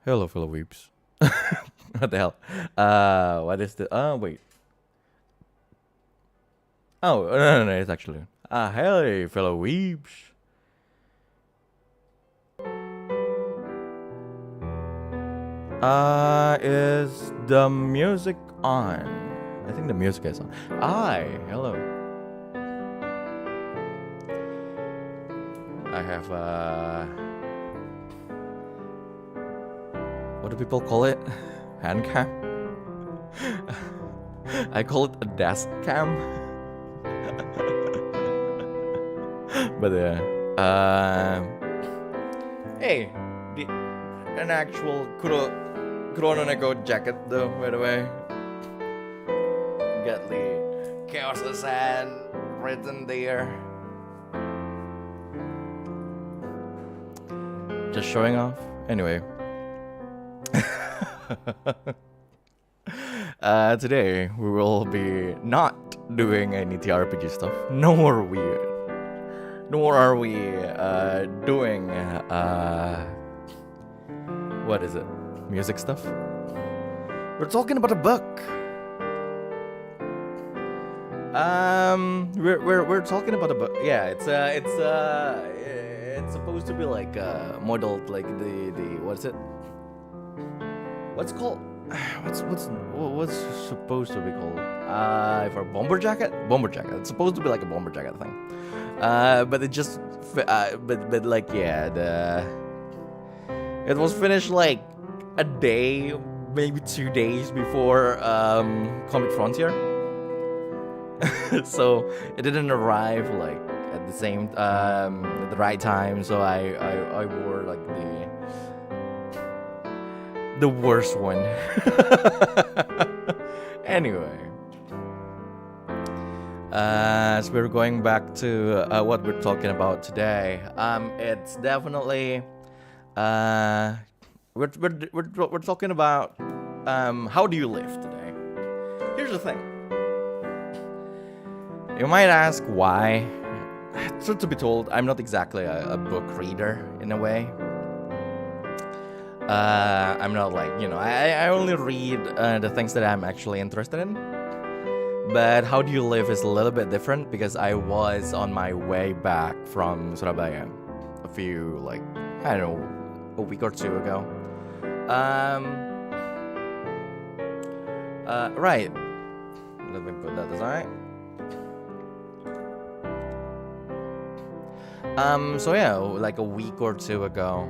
Hello, fellow weeps. What the hell? What is the? Oh, wait. Oh, no, it's actually. Hey, fellow weeps. Is the music on? I think the music is on. Hi, hello. I have, what do people call it? Hand cam? I call it a desk cam. But hey, an actual Kurononeko jacket though, by the way. Got the Chaos Sand written there. Just showing off. Anyway. Today we will be not doing any TRPG stuff. Nor are we doing what is it? Music stuff? We're talking about a book. We're talking about a book. Yeah, it's supposed to be like modeled like the what's it? What's called? What's supposed to be called? For bomber jacket? Bomber jacket. It's supposed to be like a bomber jacket thing. But it just but like yeah, it was finished like a day, maybe 2 days before Comic Frontier. So it didn't arrive like at the same at the right time, so I wore like the worst one. Anyway, so we're going back to what we're talking about today. It's definitely we're talking about how do you live today. Here's the thing. You might ask why. Truth to be told, I'm not exactly a book reader in a way. I'm not like, I only read the things that I'm actually interested in. But how do you live is a little bit different because I was on my way back from Surabaya a few, like, I don't know, a week or two ago. Right. Let me put that aside. So yeah, like a week or two ago,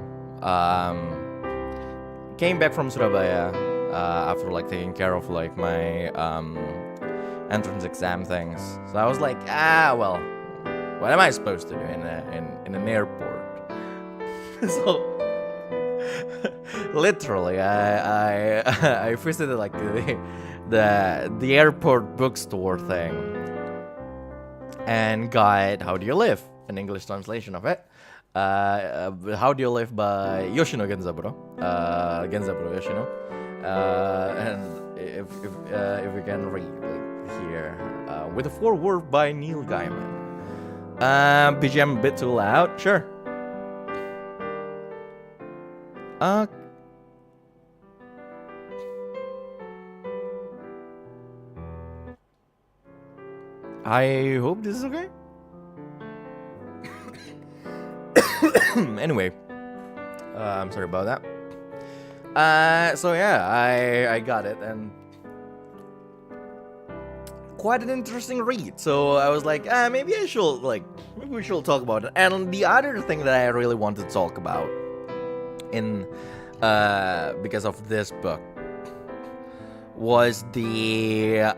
came back from Surabaya after like taking care of like my entrance exam things. So I was like, well, what am I supposed to do in an airport? So literally, I visited like the airport bookstore thing and got How Do You Live, an English translation of it. How Do You Live by Yoshino Genzaburo. Genzaburo Yoshino. And if we can read like here, with a foreword by Neil Gaiman. BGM a bit too loud, sure. I hope this is okay. Anyway, I'm sorry about that. So yeah, I got it, and quite an interesting read. So I was like, maybe we should talk about it. And the other thing that I really wanted to talk about because of this book was the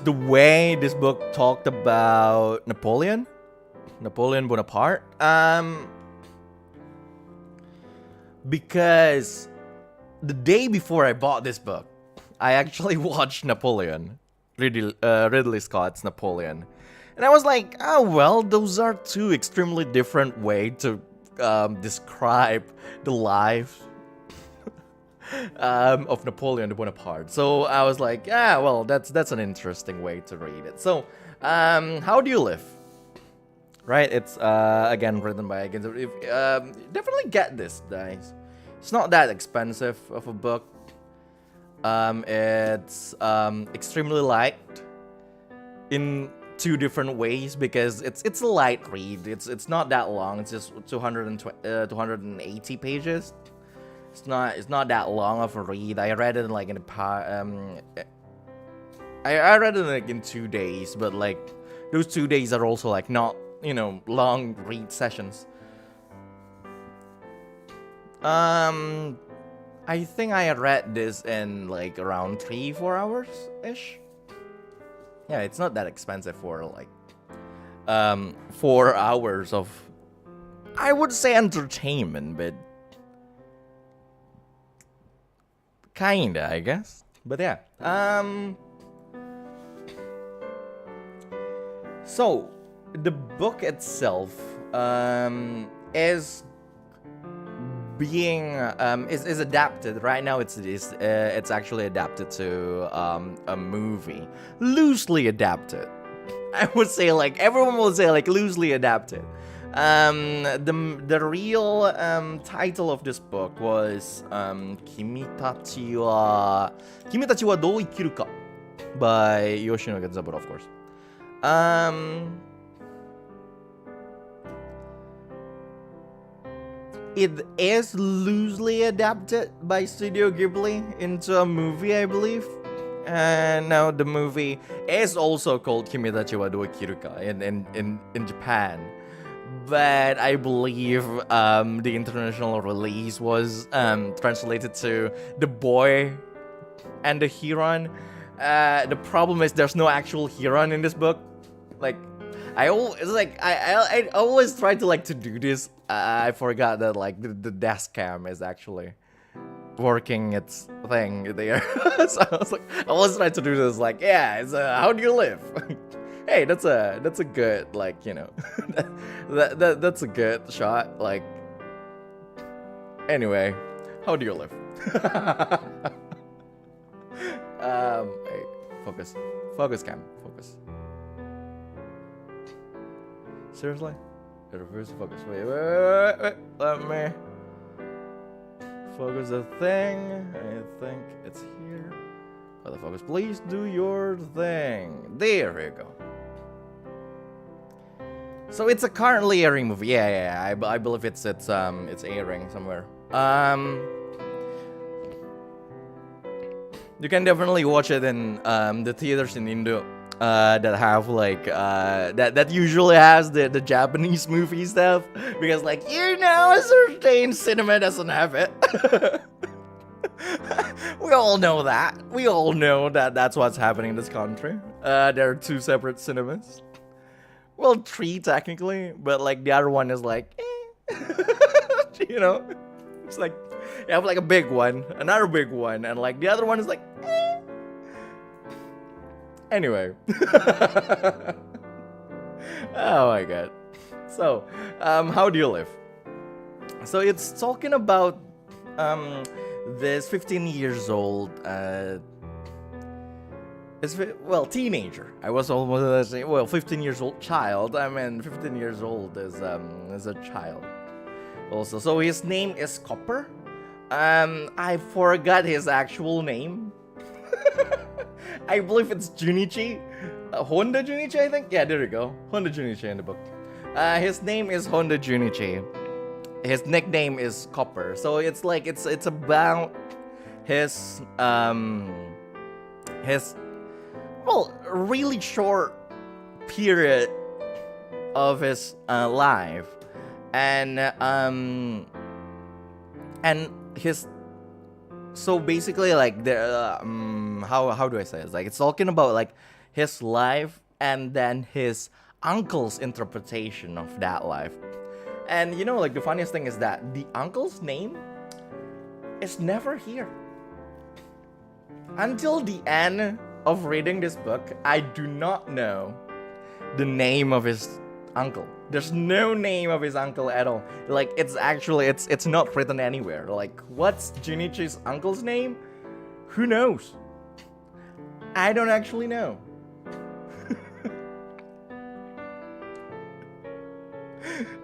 way this book talked about Napoleon Bonaparte. Because the day before I bought this book, I actually watched Ridley Scott's Napoleon. And I was like, oh well, those are two extremely different ways to describe the life of Napoleon Bonaparte. So I was like, well, that's an interesting way to read it. So, How Do You Live? Right, it's again written by definitely get this, guys. It's not that expensive of a book. It's extremely light in two different ways because it's a light read. It's not that long. It's just 280 pages. It's not that long of a read. I read it like I read it like in 2 days, but like those 2 days are also like not, long read sessions. I think I read this in like around 3-4 hours ish. Yeah, it's not that expensive for like 4 hours of, I would say, entertainment, but kinda, I guess. But yeah. So the book itself is being is adapted right now. It's actually adapted to a movie, loosely adapted. I would say, like, everyone will say, like, loosely adapted. The real title of this book was Kimi wa Dou Ikiru Ka by Yoshino Genzaburo, of course. It is loosely adapted by Studio Ghibli into a movie, I believe. And now the movie is also called Kimi wa Dou Ikiru Ka in Japan. But I believe the international release was translated to The Boy and the Heron. The problem is there's no actual heron in this book. Like, I always try to do this. I forgot that like the desk cam is actually working its thing there. So I was trying to do this like, yeah, it's How Do You Live? Hey, that's a good, like, that's a good shot. Like, anyway, How Do You Live? Hey, focus cam, focus. Seriously? Reverse focus. Wait. Let me focus the thing. I think it's here. Other focus. Please do your thing. There you go. So it's a currently airing movie. Yeah. I believe it's airing somewhere. You can definitely watch it in the theaters in Indo. That have like that usually has the Japanese movie stuff, because like a certain cinema doesn't have it. We all know that. We all know that that's what's happening in this country. There are 2 separate cinemas. Well, 3 technically, but like the other one is like, you know, it's like you have like a big one, another big one, and like the other one is like, Anyway. Oh my god. So, how do you live? So it's talking about this 15 years old teenager. I was almost saying, 15 years old child. I mean, 15 years old is a child. Also, so his name is Copper. I forgot his actual name. I believe it's Junichi. Honda Junichi, I think. Yeah, there you go. Honda Junichi in the book. His name is Honda Junichi. His nickname is Copper. So it's like it's about his really short period of his life, and his, so basically like the how do I say it? It's like it's talking about like his life and then his uncle's interpretation of that life. And you know, like the funniest thing is that the uncle's name is never here. Until the end of reading this book, I do not know the name of his uncle. There's no name of his uncle at all. Like it's actually it's not written anywhere. Like what's Junichi's uncle's name? Who knows? I don't actually know.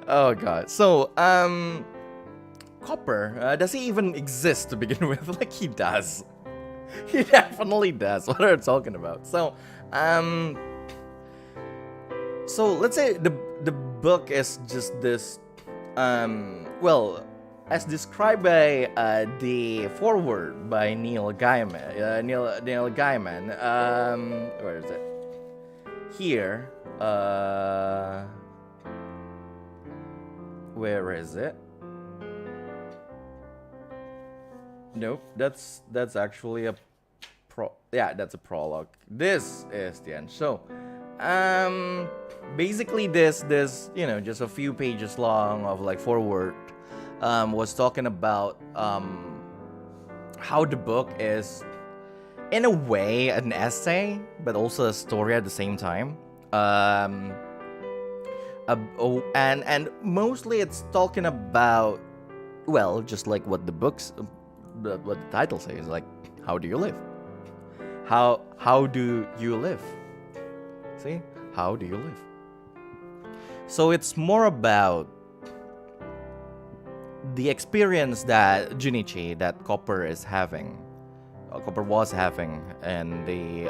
Oh god. So Copper, does he even exist to begin with? Like he does. He definitely does. What are you talking about? So so let's say the book is just this as described by the foreword by Neil Gaiman. Neil Gaiman. Where is it? Here. Where is it? Nope, that's actually a that's a prologue. This is the end. So, basically this you know, just a few pages long of like foreword was talking about how the book is in a way an essay but also a story at the same time. And mostly it's talking about, well, just like what the books, what the title says, like how do you live? How do you live? See, how do you live? So it's more about the experience that Junichi, that Copper is having, Copper was having, in the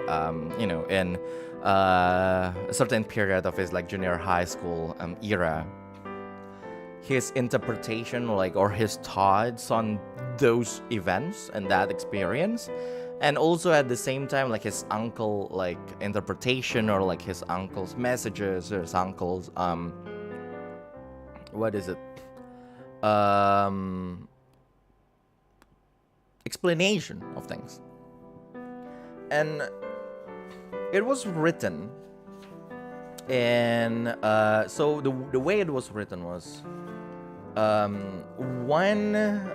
you know, in a certain period of his like junior high school era. His interpretation, like, or his thoughts on those events and that experience, and also at the same time like his uncle like interpretation, or like his uncle's messages, or his uncle's what is it, explanation of things. And it was written in so the way it was written was one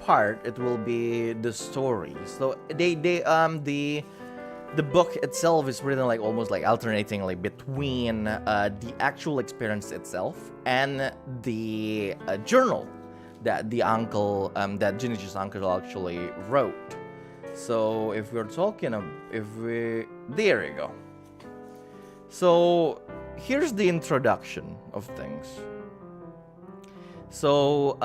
part it will be the story. So the book itself is written like almost like alternating like between the actual experience itself and the journal that the uncle that Junichi's uncle actually wrote. So if we're talking there you go. So here's the introduction of things. So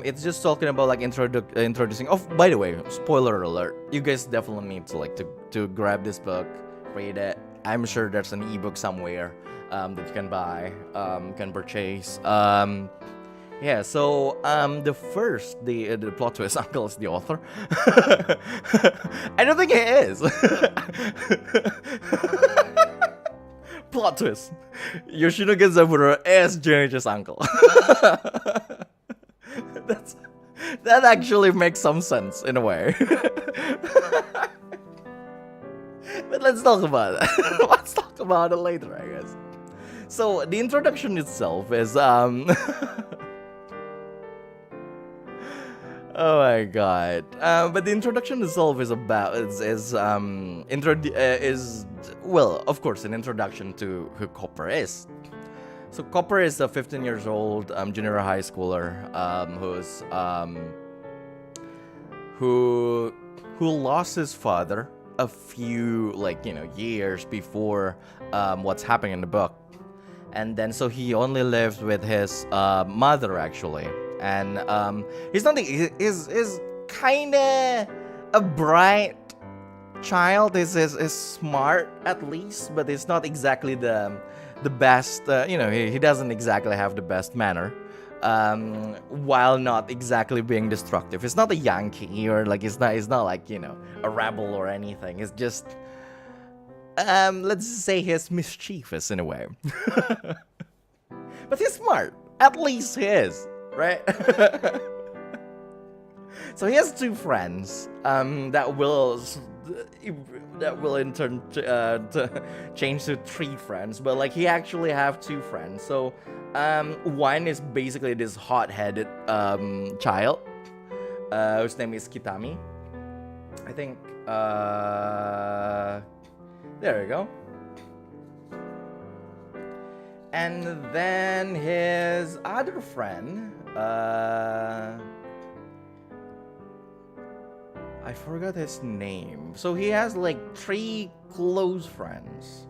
it's just talking about like introducing. Oh, by the way, spoiler alert! You guys definitely need to like to grab this book, read it. I'm sure there's an ebook somewhere that you can buy, can purchase. Yeah. So the plot twist, uncle is the author. I don't think he is. Plot twist: Yoshinobu Zaburo is Junichi's uncle. That actually makes some sense in a way. But let's talk about it. Let's talk about it later, I guess. So the introduction itself is oh my god. But the introduction itself is about is well, of course, an introduction to who Copper is. So Copper is a 15 years old junior high schooler who lost his father a few years before what's happening in the book. And then so he only lives with his mother actually. And he's kind of a bright child. Is smart at least, but it's not exactly the best. He doesn't exactly have the best manner, while not exactly being destructive. He's not a Yankee or he's not like a rebel or anything. It's just let's say he's mischievous in a way. But he's smart. At least he is. Right? So he has two friends that will in turn to change to three friends, but he actually have two friends. So one is basically this hot-headed child whose name is Kitami. I think there we go. And then his other friend, I forgot his name. So he has three close friends,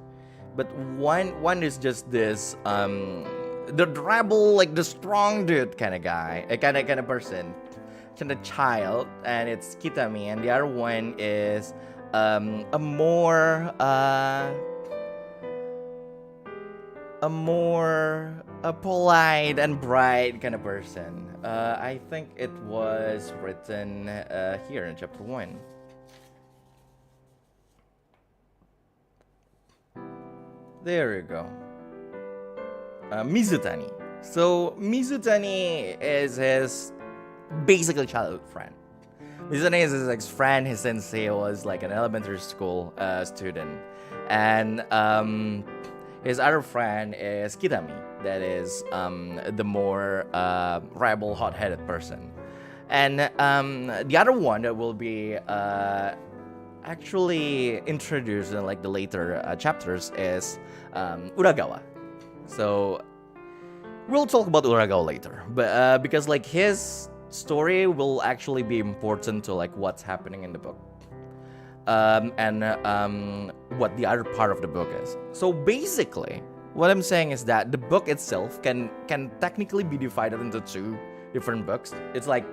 but one is just this the rebel, the strong dude kind of guy, a kind of person, kind of child, and it's Kitami, and the other one is a more polite and bright kind of person. I think it was written here in chapter 1. There you go. Mizutani. So Mizutani is his basically childhood friend. Mizutani is his ex-friend. His sensei was an elementary school student, and his other friend is Kitami, that is the more rebel, hot-headed person. And the other one that will be actually introduced in the later chapters is Uragawa. So we'll talk about Uragawa later, but because his story will actually be important to what's happening in the book. And what the other part of the book is. So basically, what I'm saying is that the book itself can technically be divided into two different books. It's let's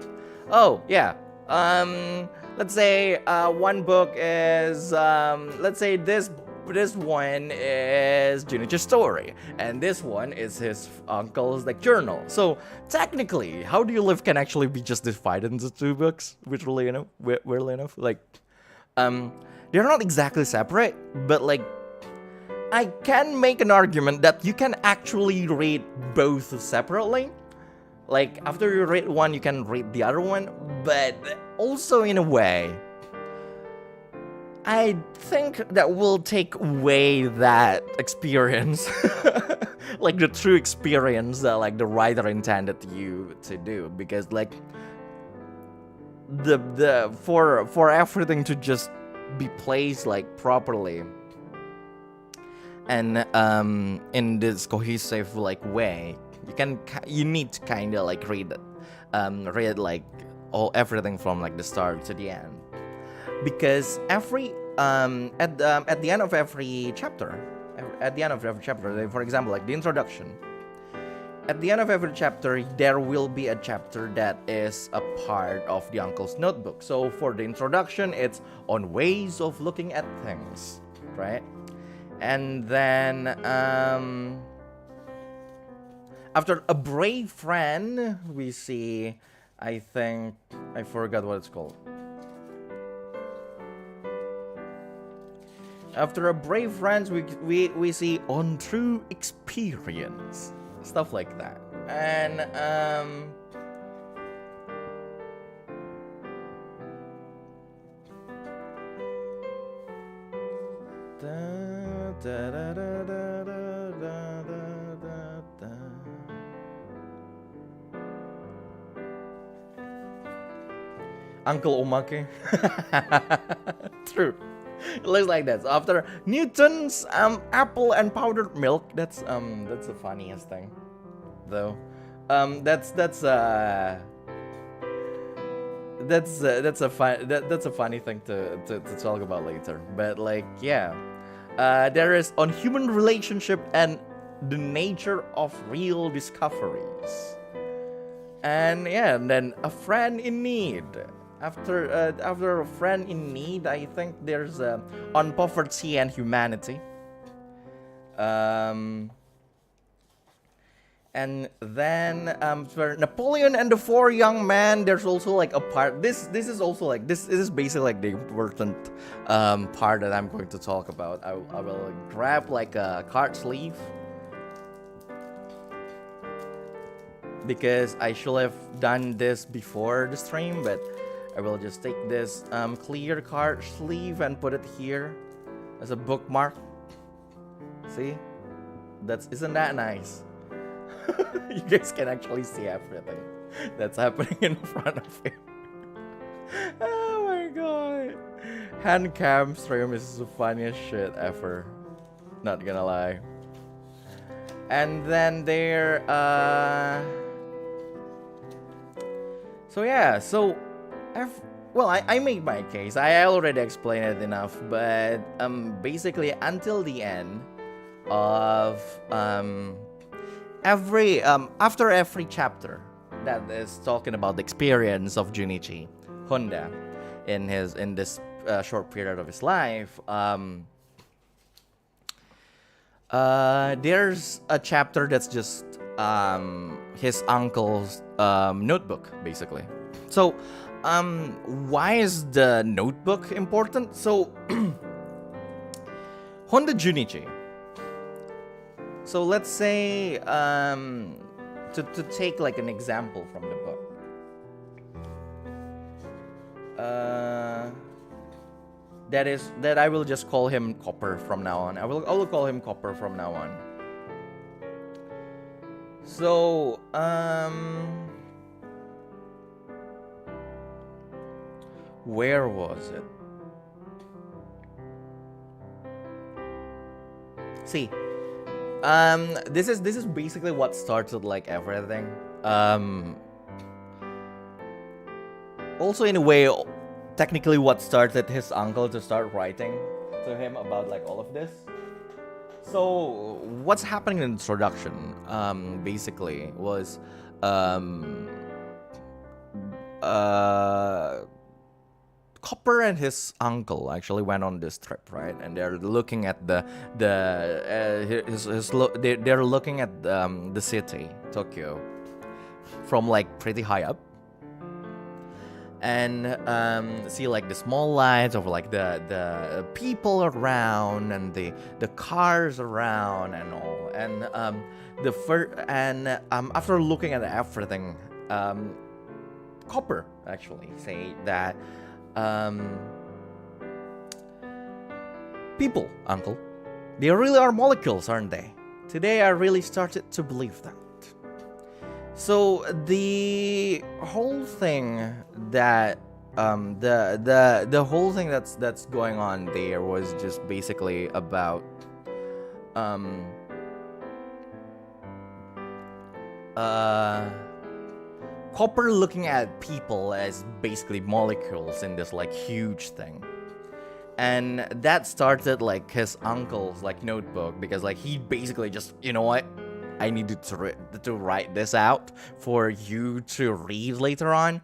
say one book is let's say this one is Junichi's story, and this one is his uncle's journal. So technically, How Do You Live can actually be just divided into two books, weirdly enough. They're not exactly separate, but I can make an argument that you can actually read both separately. After you read one, you can read the other one, but also in a way, I think that will take away that experience, the true experience that the writer intended you to do, because for everything to just be placed properly and in this cohesive way, you need to kind of read everything from the start to the end, because every at the end of every chapter, for example, the introduction. At the end of every chapter, there will be a chapter that is a part of the uncle's notebook. So for the introduction, it's on ways of looking at things, right? And then after a brave friend, we see, I think, I forgot what it's called. After a brave friends, we see on true experience. Stuff like that. And Da, da, da, da, da, da, da, da. Uncle Omake. True. It looks like that. So after Newton's apple and powdered milk, that's the funniest thing, though. That's a funny thing to talk about later. But like, yeah, there is on human relationship and the nature of real discoveries, and yeah, and then a friend in need. After a friend in need, I think there's on poverty and humanity. And then for Napoleon and the Four Young Men, there's also like a part. This is also like this is basically like the important part that I'm going to talk about. I will grab like a card sleeve because I should have done this before the stream, but I will just take this clear card sleeve and put it here as a bookmark. See, isn't that nice? You guys can actually see everything that's happening in front of you. Oh my god. Hand cam stream is the funniest shit ever. Not gonna lie. And then there, so yeah, well, I made my case. I already explained it enough, but basically until the end of after every chapter that is talking about the experience of Junichi Honda in this short period of his life, there's a chapter that's just his uncle's notebook, basically. So why is the notebook important? So Honda Junichi. So let's say to take like an example from the book. That I will just call him Copper from now on. I will call him Copper from now on. So where was it? See, this is basically what started like everything. Also in a way, technically what started his uncle to start writing to him about like all of this. So what's happening in the introduction basically was Copper and his uncle actually went on this trip, right? And they're looking at they're looking at the city, Tokyo, from like pretty high up, and see like the small lights of like the people around and the cars around and all, and after looking at everything, Copper actually say that. People, uncle, they really are molecules, aren't they? Today I really started to believe that. So the whole thing that the whole thing that's going on there was just basically about Copper looking at people as basically molecules in this like huge thing, and that started like his uncle's like notebook, because like he basically just, you know what, I needed to write this out for you to read later on.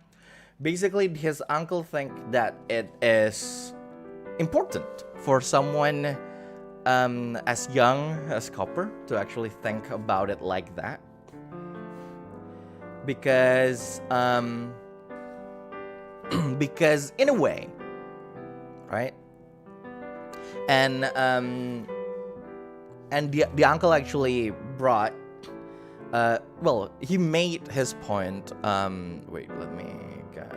Basically, his uncle think that it is important for someone as young as Copper to actually think about it like that. Because because in a way, right? And the uncle actually brought well, he made his point. Wait, let me get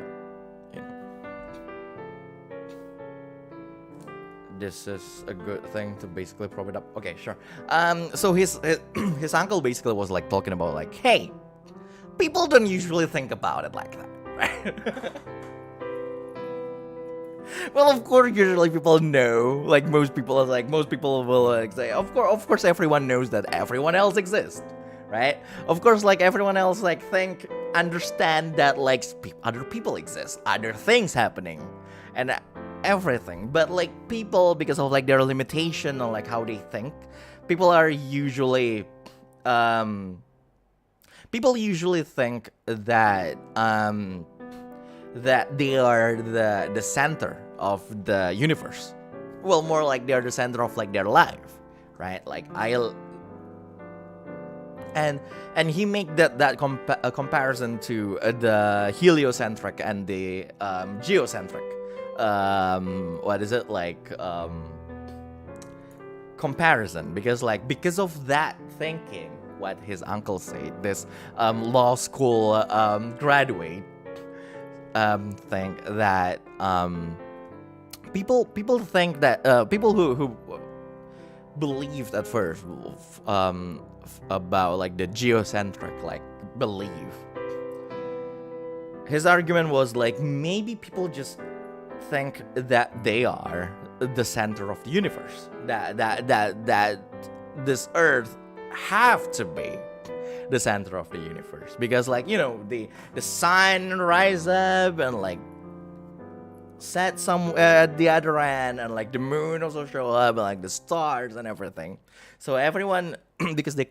this is a good thing to basically prop it up. Okay, sure. So his uncle basically was like talking about like, hey, people don't usually think about it like that, right? Well, of course, usually people know. Like most people will like say, of course, everyone knows that everyone else exists, right? Of course, like everyone else, like understand that like other people exist, other things happening, and everything. But like people, because of like their limitation on like how they think, people usually think that that they are the center of the universe. Well, more like they're the center of like their life, right? Like and he make that comparison to the heliocentric and the geocentric comparison, because of that thinking, what his uncle said, this law school graduate think that people think that people who believed at first about like the geocentric like belief, his argument was like maybe people just think that they are the center of the universe, that this earth have to be the center of the universe, because like, you know, the sun rise up and like set somewhere at the other end, and like the moon also show up, and like the stars and everything. So everyone because they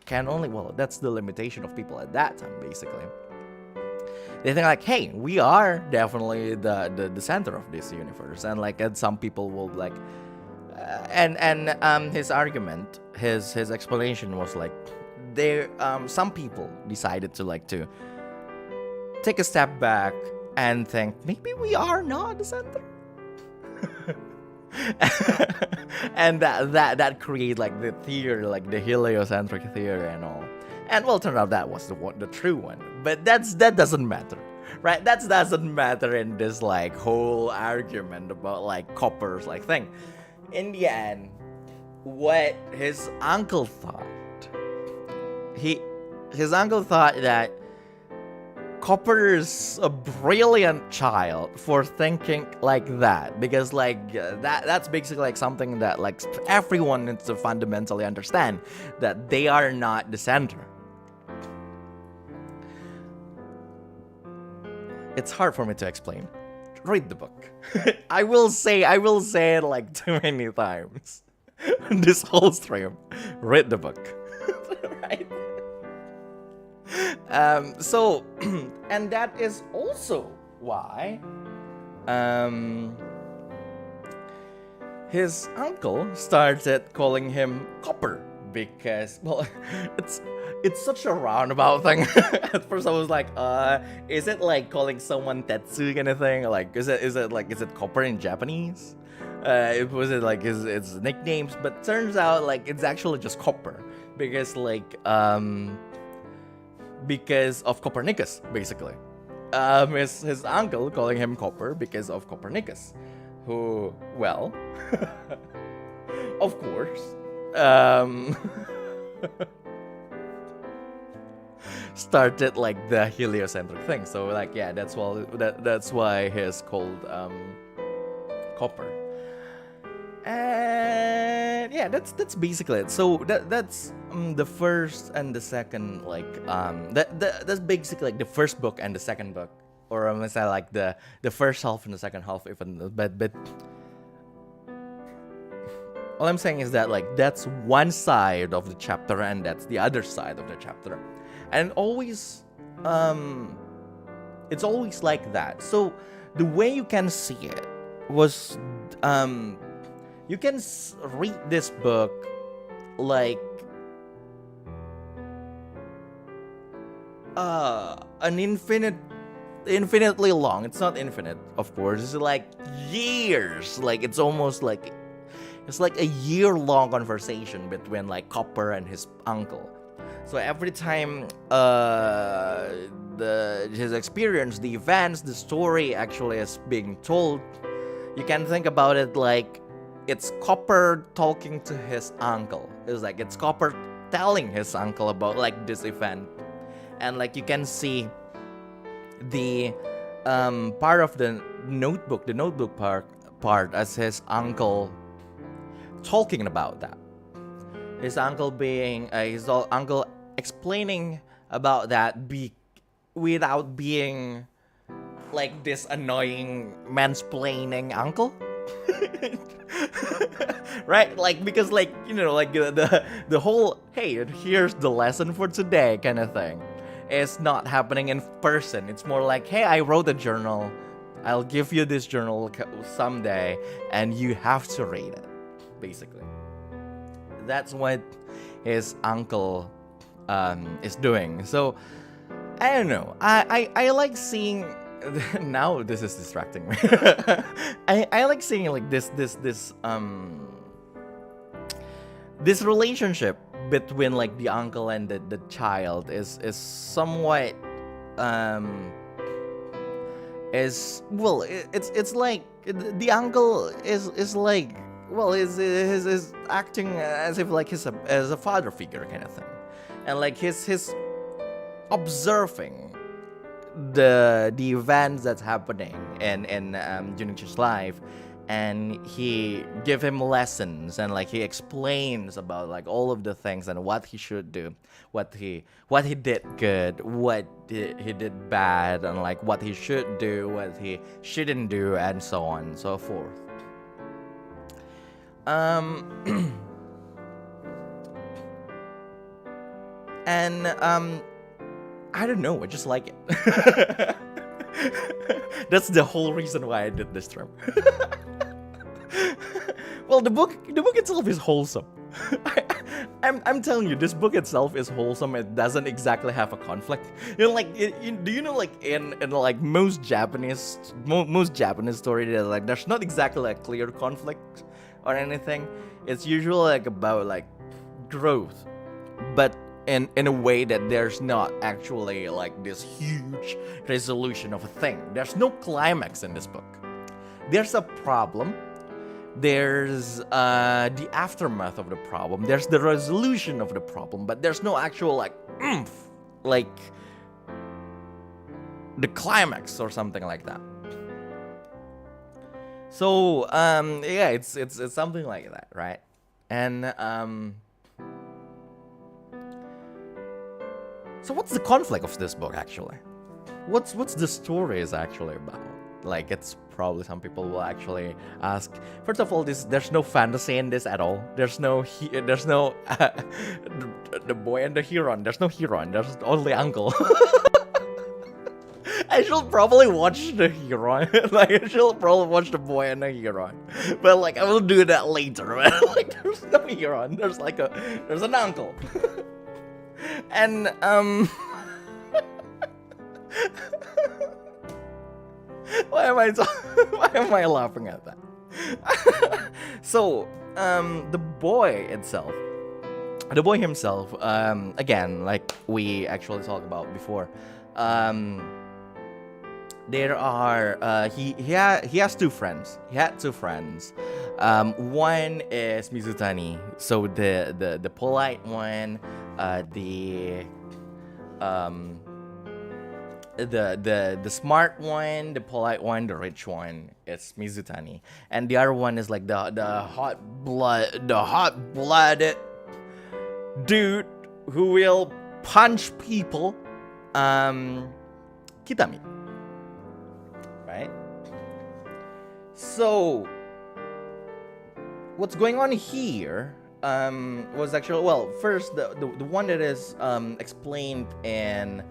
can only, well, that's the limitation of people at that time basically. They think like, hey, we are definitely the center of this universe, and like, and some people will like his argument, his explanation was like, there some people decided to take a step back and think maybe we are not the center. And that create like the theory, like the heliocentric theory and all. And well, turned out that was the true one. But that doesn't matter, right? That doesn't matter in this like whole argument about like copper's like thing. In the end, what his uncle thought, his uncle thought that Copper is a brilliant child for thinking like that, because like that's basically like something that like everyone needs to fundamentally understand, that they are not the center. It's hard for me to explain. Read the book. I will say it like too many times. This whole stream. Read the book. Right? So, and that is also why his uncle started calling him Copper, because, well, it's such a roundabout thing. At first I was like, is it like calling someone Tetsu kind of thing? Like, is it Copper in Japanese? Was it like his nicknames? But turns out like it's actually just Copper, because like because of Copernicus, basically. His uncle calling him Copper because of Copernicus, who, well, of course, started like the heliocentric thing. So like, yeah, that's why he's called Copper. And yeah, that's basically it. So that's the first and the second, like that's basically like the first book and the second book, or I'm gonna say like the first half and the second half even. But all I'm saying is that like that's one side of the chapter and that's the other side of the chapter, and always it's always like that. So the way you can see it was you can read this book like an infinitely long. It's not infinite, of course. It's like years. Like it's almost like it's like a year-long conversation between like Copper and his uncle. So every time his experience, the events, the story actually is being told, you can think about it like it's Copper talking to his uncle. It's Copper telling his uncle about like this event, and like you can see the part of the notebook part as his uncle talking about that. His uncle explaining about that without being like this annoying mansplaining uncle. Right, like, because like, you know, like the whole hey, here's the lesson for today kind of thing is not happening in person. It's more like, hey, I wrote a journal, I'll give you this journal someday and you have to read it. Basically, that's what his uncle is doing. So I don't know, I like seeing now this is distracting me. I like seeing like this relationship between like the uncle and the child is somewhat it's like the uncle is like, well, is acting as if like he's as a father figure kind of thing, and like he's observing the events that's happening in Junichi's life, and he give him lessons, and like he explains about like all of the things and what he should do, what he did good, what he did bad, and like what he should do, what he shouldn't do, and so on and so forth. And I don't know, I just like it. That's the whole reason why I did this term. Well, the book itself is wholesome. I'm telling you, this book itself is wholesome. It doesn't exactly have a conflict. You know, like, do you know, like in like most Japanese story, like there's not exactly like clear conflict or anything. It's usually like about like growth, but in a way that there's not actually like this huge resolution of a thing. There's no climax in this book. There's a problem. There's the aftermath of the problem. There's the resolution of the problem, but there's no actual like like the climax or something like that. So yeah, it's something like that, right? And so what's the conflict of this book actually? What's the story is actually about? Like, it's probably some people will actually ask. First of all, there's no fantasy in this at all. There's no the boy and the heron. There's no heron. There's only uncle. I should probably watch the heron. Like, I should probably watch the boy and the heron. But like, I will do that later. Like, there's no heron. There's an uncle. And why am I laughing at that? So the boy himself, again, like we actually talked about before, there are he has two friends. He had two friends. One is Mizutani, so the polite one, the smart one, the polite one, the rich one is Mizutani, and the other one is like the hot-blooded dude who will punch people, Kitami, right? So what's going on here was actually, well, first the one that is explained in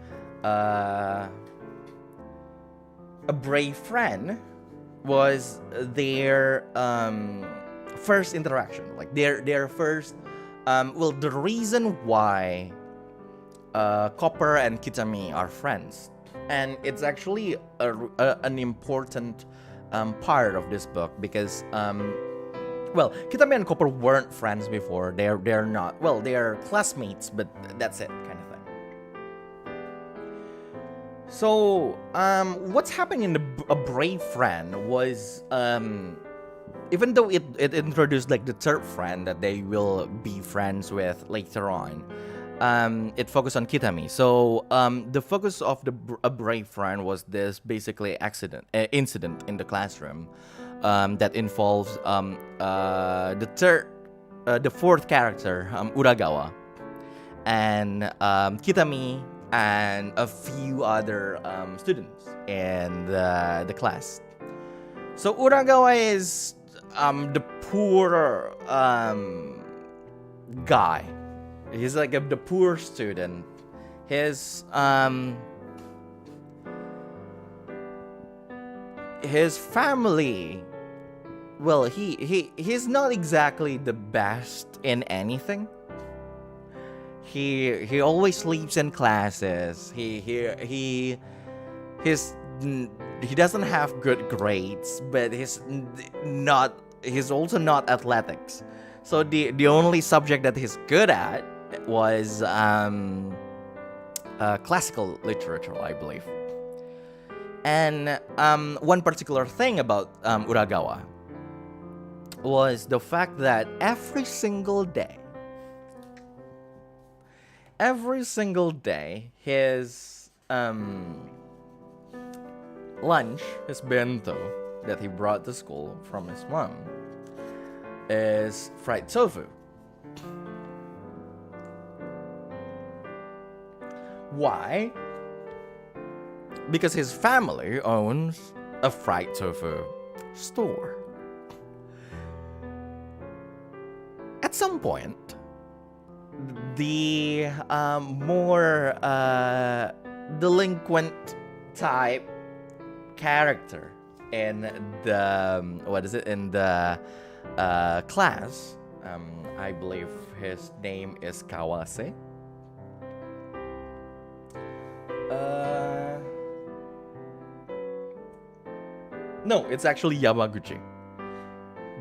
A Brave Friend was their first interaction, like their first the reason why Copper and Kitami are friends, and it's actually an important part of this book because well, Kitami and Copper weren't friends before. They're not, well, they're classmates, but that's it, kind of thing. So what's happening in A Brave Friend was even though it introduced like the third friend that they will be friends with later on, it focused on Kitami. So the focus of a brave friend was this basically incident in the classroom that involves the fourth character, Uragawa, and Kitami, and a few other students in the class. So Uragawa is the poor guy. He's like the poor student. His family, well, he's not exactly the best in anything. He always sleeps in classes. He doesn't have good grades, but he's also not athletics. So the only subject that he's good at was classical literature, I believe. And one particular thing about Uragawa was the fact that every single day, his lunch, his bento that he brought to school from his mom, is fried tofu. Why? Because his family owns a fried tofu store. At some point, the more delinquent type character in the class, I believe his name is Kawase. No, it's actually Yamaguchi.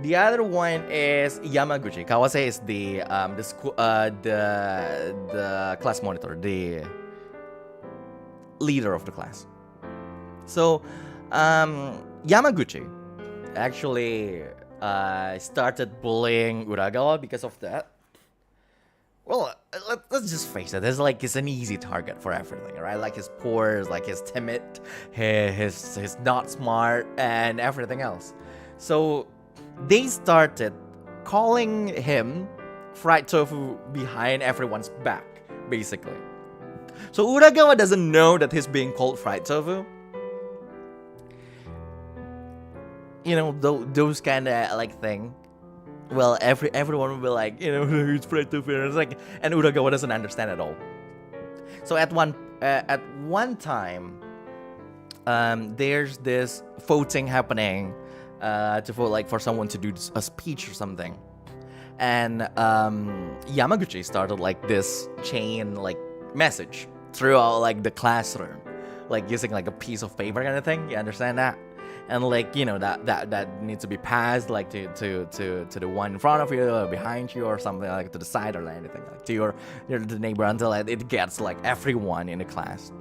The other one is Yamaguchi. Kawase is the class monitor, the leader of the class. So, Yamaguchi actually started bullying Uragawa because of that. Well, let's just face it. It's an easy target for everything, right? Like he's poor, like he's timid, he's not smart, and everything else. So they started calling him fried tofu behind everyone's back, basically. So Uragawa doesn't know that he's being called fried tofu. You know, those kind of like thing. Well, everyone will be like, it's fried tofu, and it's like, and Uragawa doesn't understand at all. So at one time, there's this voting happening to vote like for someone to do a speech or something, and Yamaguchi started like this chain like message throughout like the classroom, like using like a piece of paper kind of thing. You understand that? And like that needs to be passed like to the one in front of you or behind you or something, like to the side or anything, like to your the neighbor, until it gets like everyone in the class.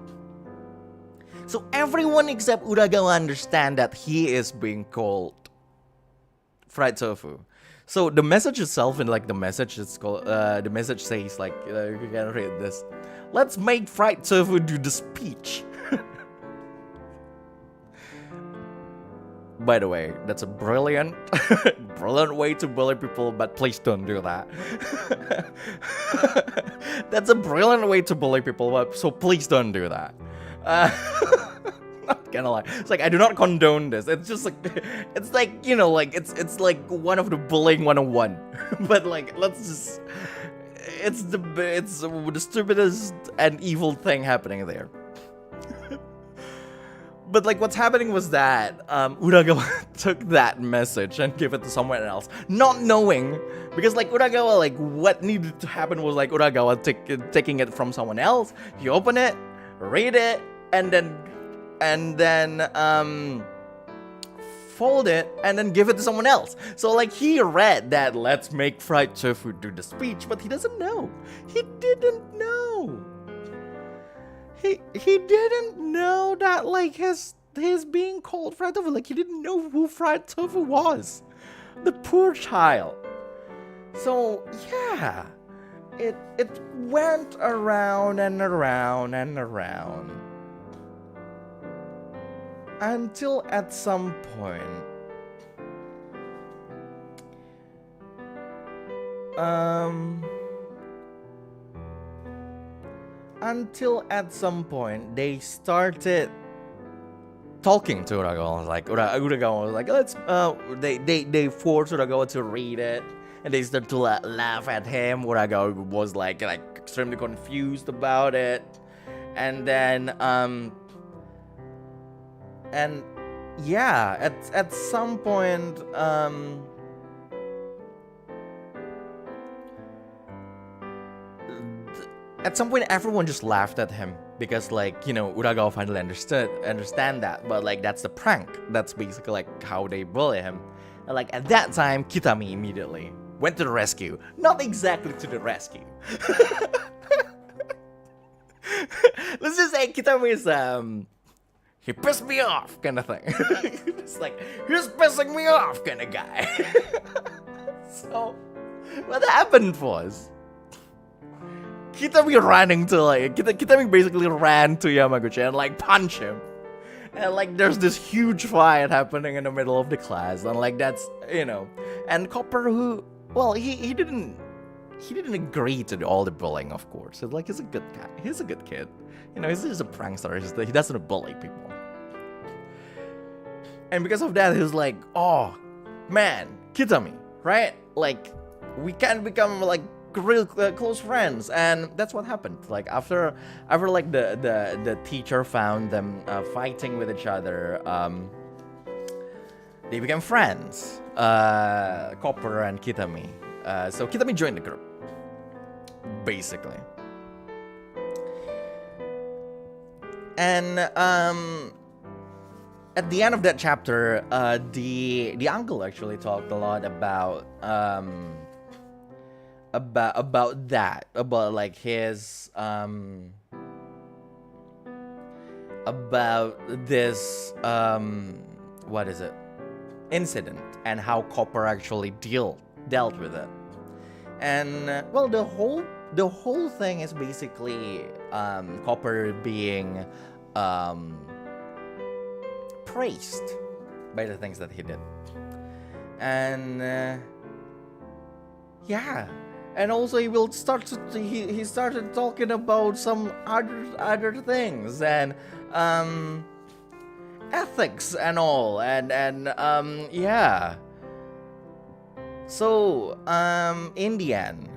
So everyone except Uragawa understand that he is being called fried tofu. So the message itself, and like the message is called the message says like you can read this: let's make fried tofu do the speech. By the way, that's a brilliant way to bully people, but please don't do that. That's a brilliant way to bully people, so please don't do that. Not gonna lie, it's like I do not condone this. It's just like it's like it's like one of the bullying 101. But like it's the stupidest and evil thing happening there. But like what's happening was that Uragawa took that message and gave it to someone else, not knowing, because like Uragawa, like what needed to happen was like Uragawa taking it from someone else. You open it, read it, and then fold it and then give it to someone else. So like he read that let's make fried tofu do the speech, but he doesn't know. He didn't know. He didn't know that like his being called fried tofu, like he didn't know who fried tofu was. The poor child. So yeah, it went around and around and around until at some point, they started talking to Uragawa. Like Uragawa was like, let's they forced Uragawa to read it, and they started to laugh at him. Uragawa was like extremely confused about it, and then and yeah, at some point everyone just laughed at him because, like, you know, Uragawa finally understand that, but like that's the prank. That's basically like how they bully him. And like at that time, Kitami immediately went to the rescue. Not exactly to the rescue. Let's just say Kitami is he pissed me off kind of thing. It's like, he's pissing me off kind of guy. So what happened was, Kitami basically ran to Yamaguchi and like punched him. And like there's this huge fight happening in the middle of the class, and like that's, you know, and Copper, who, well, he didn't agree to all the bullying, of course. It's like, he's a good guy, he's a good kid, you know, he's just a prankster, he doesn't bully people. And because of that, he's like, oh man, Kitami, right? Like, we can become like real close friends. And that's what happened. Like after like the teacher found them fighting with each other, they became friends, Copper and Kitami. So Kitami joined the group, basically. And at the end of that chapter, the uncle actually talked a lot about like his about this what is it, incident, and how Copper actually dealt with it. And well, the whole thing is basically Copper being praised by the things that he did. And yeah, and also he started talking about some other things, and ethics and all, and yeah. So in the end,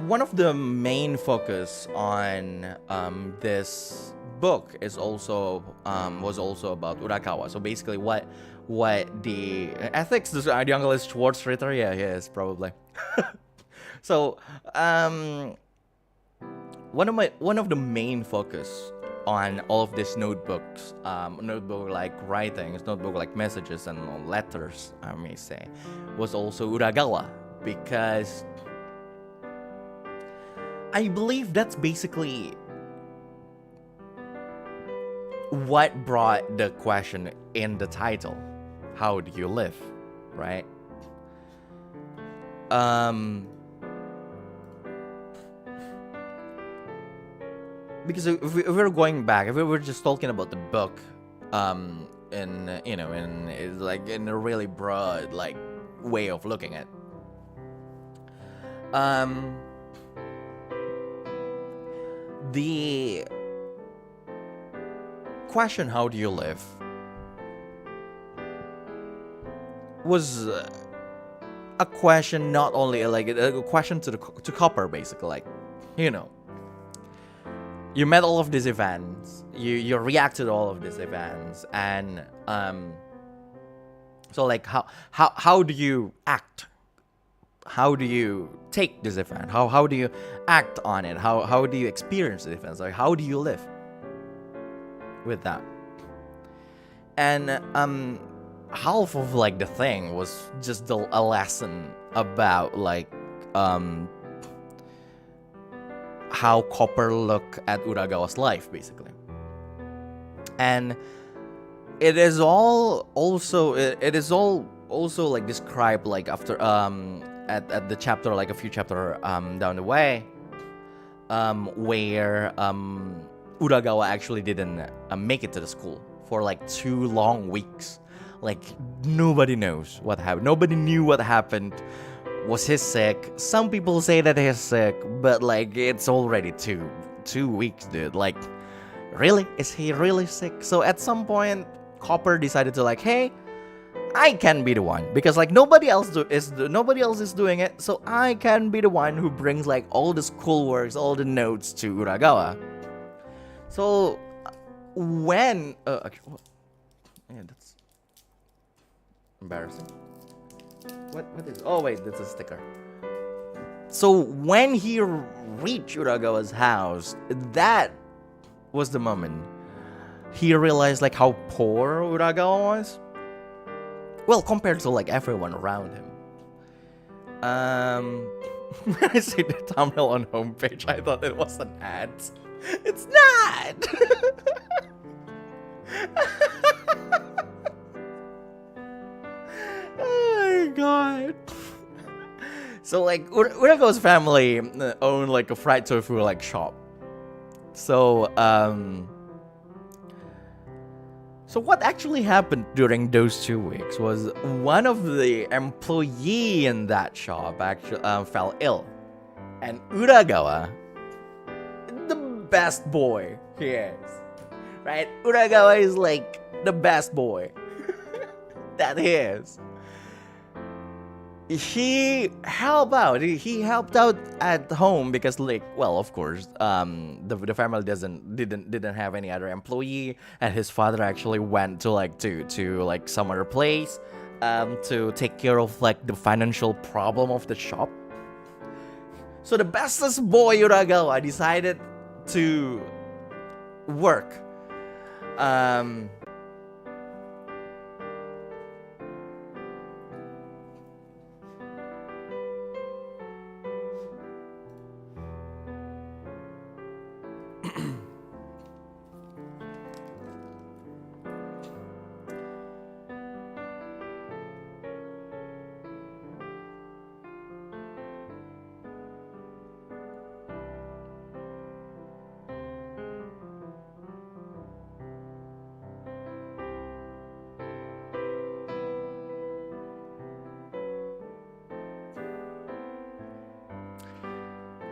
one of the main focus on this book is also was also about Urakawa. So basically, what the ethics? The uncle is Schwartz Ritter. Yeah, he is probably. So one of the main focus on all of these notebooks, notebook like writings, notebook like messages and letters, I may say, was also Uragawa, because I believe that's basically what brought the question in the title. How do you live, right? Because if we're going back, if we were just talking about the book, in a really broad like way of looking at, the question, how do you live, was a question, not only like a question to Copper, basically, like, you know, you met all of these events, you reacted to all of these events, and so like how do you act? How do you take this event? How do you act on it? How do you experience the events? Like, how do you live with that? And half of like the thing was just a lesson about like how Copper look at Uragawa's life, basically. And it is all also like described like after at the chapter, like a few chapter down the way, where Uragawa actually didn't make it to the school for like 2 long weeks. Like nobody knows what happened. Nobody knew what happened. Was he sick? Some people say that he's sick, but like it's already two weeks, dude. Like, really? Is he really sick? So at some point, Copper decided to like, hey, I can be the one, because like nobody else is doing it, so I can be the one who brings like all the schoolworks, all the notes to Uragawa. So when yeah, that's embarrassing. What is? Oh wait, that's a sticker. So when he reached Uragawa's house, that was the moment he realized like how poor Uragawa was. Well, compared to like everyone around him. When I see the thumbnail on homepage, I thought it was an ad. It's not. Oh my god. So like Uragawa's family owned like a fried tofu like shop. So So what actually happened during those 2 weeks was one of the employee in that shop actually fell ill, and Uragawa, the best boy he is, right? Uragawa is like the best boy that he is. He helped out. He helped out at home because, like, well, of course, the family didn't have any other employee, and his father actually went to like some other place, to take care of like the financial problem of the shop. So the bestest boy Uragawa decided to work.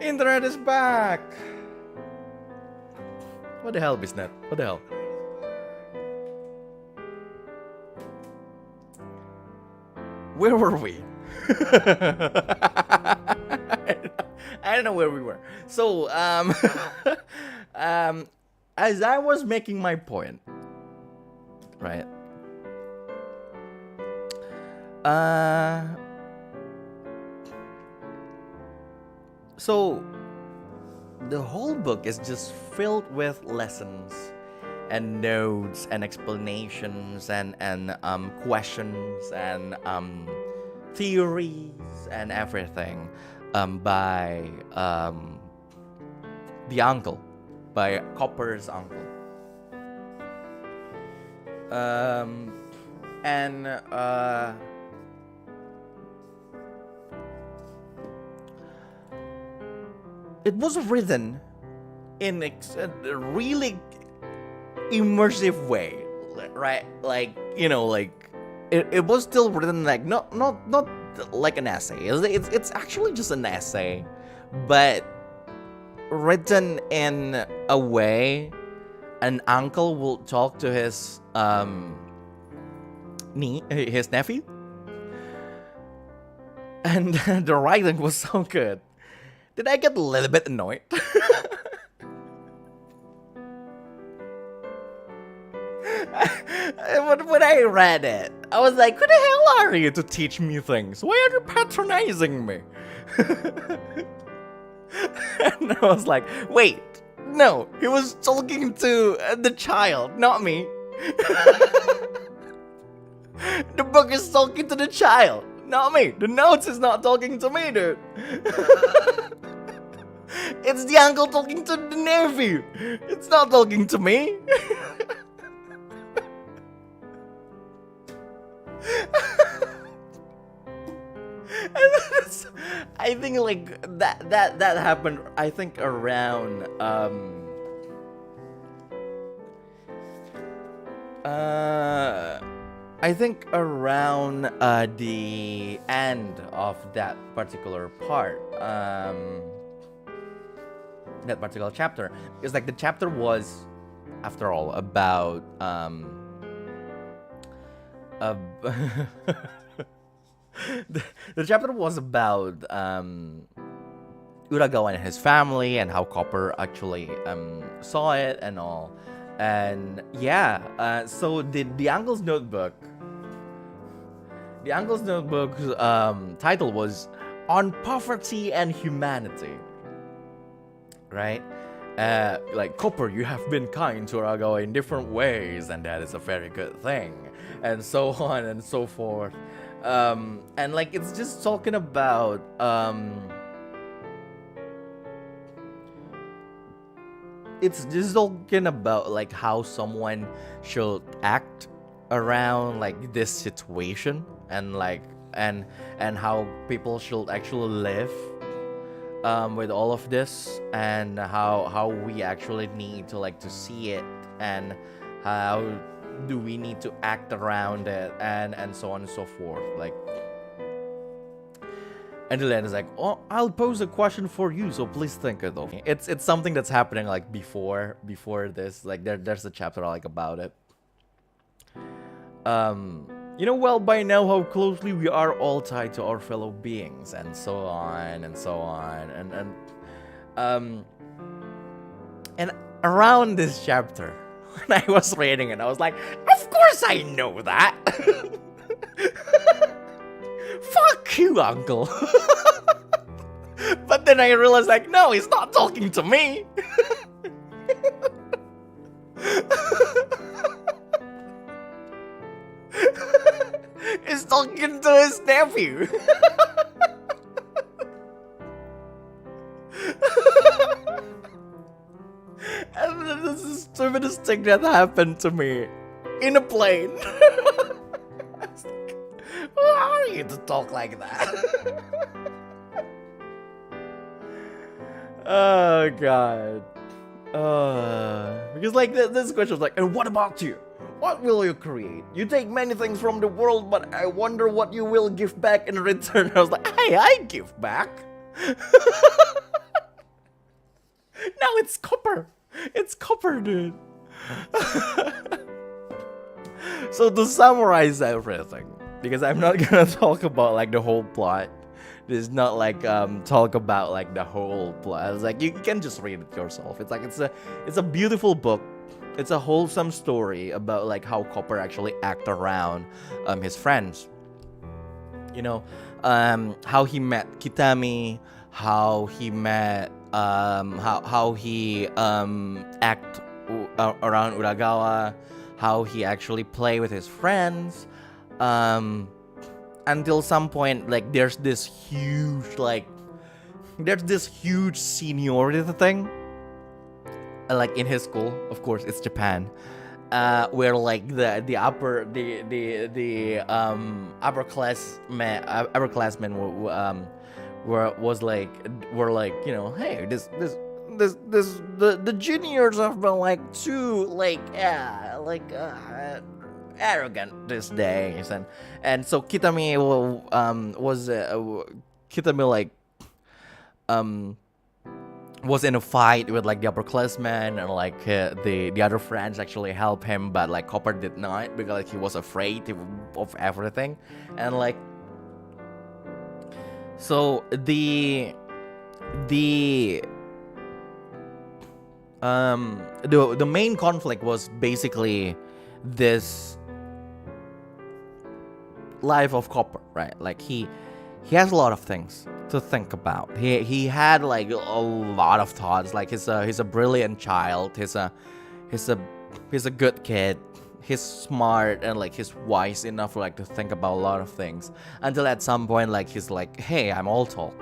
Internet is back! What the hell, Bisnet? What the hell? Where were we? I don't know where we were. So, as I was making my point, right? So, the whole book is just filled with lessons and notes and explanations and questions and theories and everything by the uncle, by Copper's uncle. It was written in a really immersive way, right? Like, you know, like it was still written like not like an essay. It's actually just an essay, but written in a way an uncle will talk to his nephew, and the writing was so good. Did I get a little bit annoyed? When I read it, I was like, who the hell are you to teach me things? Why are you patronizing me? And I was like, wait, no, he was talking to the child, not me. The book is talking to the child, Not me. The notes is not talking to me, dude. It's the uncle talking to the nephew. It's not talking to me. I think like that happened. I think around I think around the end of that particular part, that particular chapter, because like the chapter was, after all, about the chapter was about Uragawa and his family and how Copper actually saw it and all. And yeah, so the uncle's notebook. The uncle's notebook's title was "On Poverty and Humanity." Right? Like, Copper, you have been kind to Uragawa in different ways, and that is a very good thing, and so on and so forth. And like, it's just talking about it's just talking about like how someone should act around like this situation, and like and how people should actually live with all of this, and how we actually need to like to see it, and how do we need to act around it, and so on and so forth. Like, and the is like, oh, I'll pose a question for you, so please think it over. It's something that's happening like before this. Like there's a chapter like about it. You know well by now how closely we are all tied to our fellow beings, and so on and so on, and around this chapter, when I was reading it, I was like, of course I know that. Fuck you, uncle. But then I realized, like, no, he's not talking to me. He's talking to his nephew. And this is the stupidest thing that happened to me in a plane. I was like, who are you to talk like that? Oh god. Because like this question was like, and what about you? What will you create? You take many things from the world, but I wonder what you will give back in return. I was like, hey, I give back. No, it's Copper. It's Copper, dude. So to summarize everything, because I'm not gonna talk about like the whole plot. This is not like talk about like the whole plot. It's like you can just read it yourself. It's like it's a beautiful book. It's a wholesome story about like how Copper actually act around his friends. You know, how he met Kitami, how he met how he act around Uragawa, how he actually play with his friends, until some point like there's this huge seniority thing. Like in his school, of course, it's Japan, where like the upperclassmen were like, you know, hey, the juniors have been like too arrogant these days, and so Kitami was in a fight with like the upperclassmen, and like the other friends actually helped him, but like Copper did not, because like he was afraid of everything. And like, so the main conflict was basically this life of Copper, right? Like he has a lot of things to think about. He had like a lot of thoughts. Like he's a brilliant child. He's a good kid. he's smart and like he's wise enough like to think about a lot of things, until at some point like he's like, hey, I'm all talk,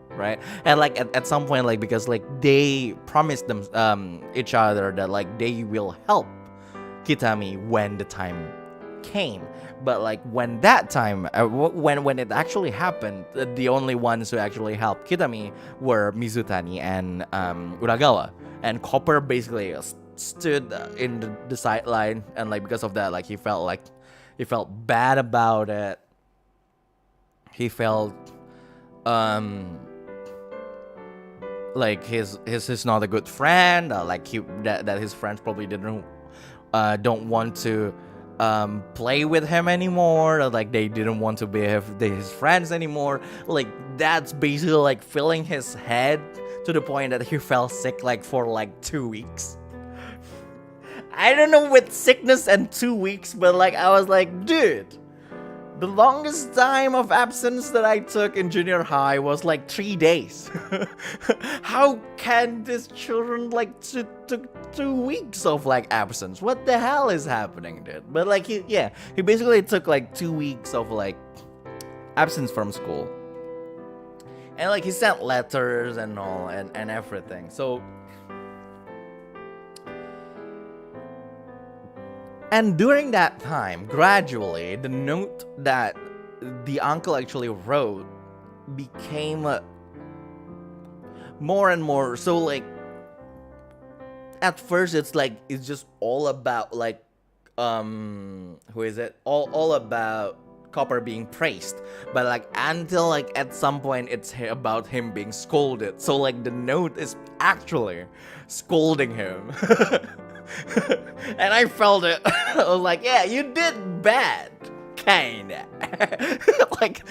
right? And like at some point, like, because like they promised them each other that like they will help Kitami when the time came. But like when that time when it actually happened, the only ones who actually helped Kitami were Mizutani and Uragawa. And Copper basically stood in the sideline, and like because of that, like he felt bad about it. He felt like he's not a good friend, like that his friends probably don't want to play with him anymore, or like they didn't want to be his friends anymore. Like that's basically like filling his head to the point that he fell sick like for like 2 weeks. I don't know with sickness and 2 weeks, but like I was like, dude, the longest time of absence that I took in junior high was like 3 days. How can these children like took 2 weeks of like absence? What the hell is happening, dude? But like he basically took like 2 weeks of like absence from school. And like he sent letters and all and everything. So and during that time, gradually, the note that the uncle actually wrote became more and more. So, like, at first, it's just all about, like, who is it? All about Copper being praised. But, like, until, like, at some point, it's about him being scolded. So, like, the note is actually scolding him. And I felt it. I was like, yeah, you did bad. Kinda. Like,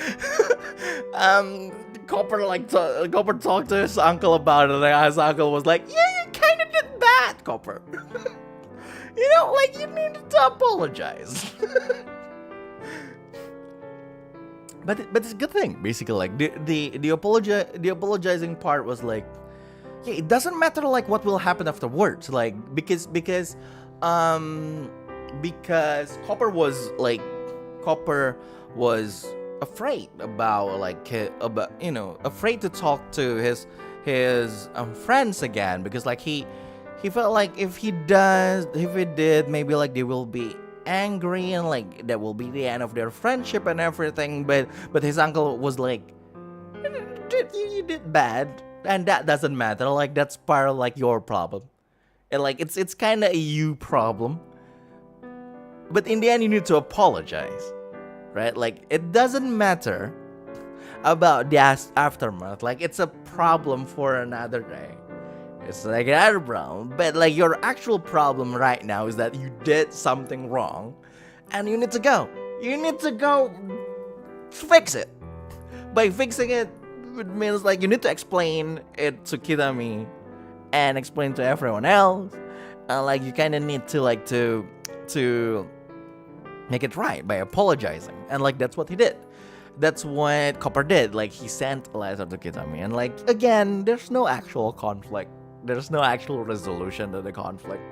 Copper talked to his uncle about it, and his uncle was like, yeah, you kinda did bad, Copper. You know, like, you needed to apologize. But it's a good thing, basically. Like, the apologizing part was like, yeah, it doesn't matter like what will happen afterwards, like because Copper was afraid about afraid to talk to his friends again, because like he felt like if he did, maybe like they will be angry and like that will be the end of their friendship and everything. But his uncle was like, you did bad. And that doesn't matter, like that's part of like your problem. And like it's kind of a you problem. But in the end you need to apologize. Right? Like it doesn't matter about the aftermath. Like it's a problem for another day. It's like another problem. But like your actual problem right now is that you did something wrong and you need to go. You need to go fix it. By fixing it, it means like you need to explain it to Kitami and explain to everyone else. Like you kind of need to like to make it right by apologizing, and like that's what he did. That's what Copper did. Like he sent a letter to Kitami, and like again, there's no actual conflict. There's no actual resolution to the conflict.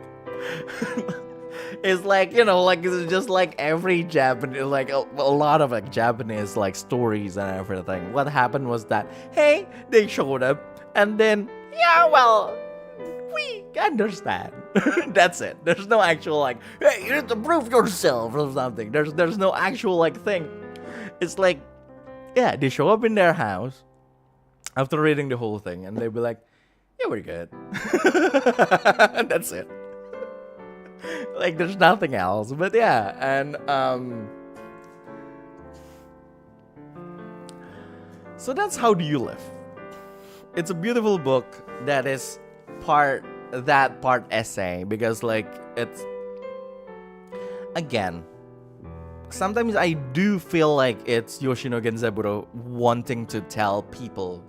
It's like, like it's just like every Japanese, like a lot of like Japanese like stories and everything. What happened was that, hey, they showed up and then, yeah, well, we understand. That's it. There's no actual like, hey, you need to prove yourself or something. There's no actual like thing. It's like, yeah, they show up in their house after reading the whole thing and they'll be like, yeah, we're good. That's it. Like there's nothing else. But yeah, and so that's How Do You Live. It's a beautiful book that is part essay, because like it's, again, sometimes I do feel like it's Yoshino Genzaburo wanting to tell people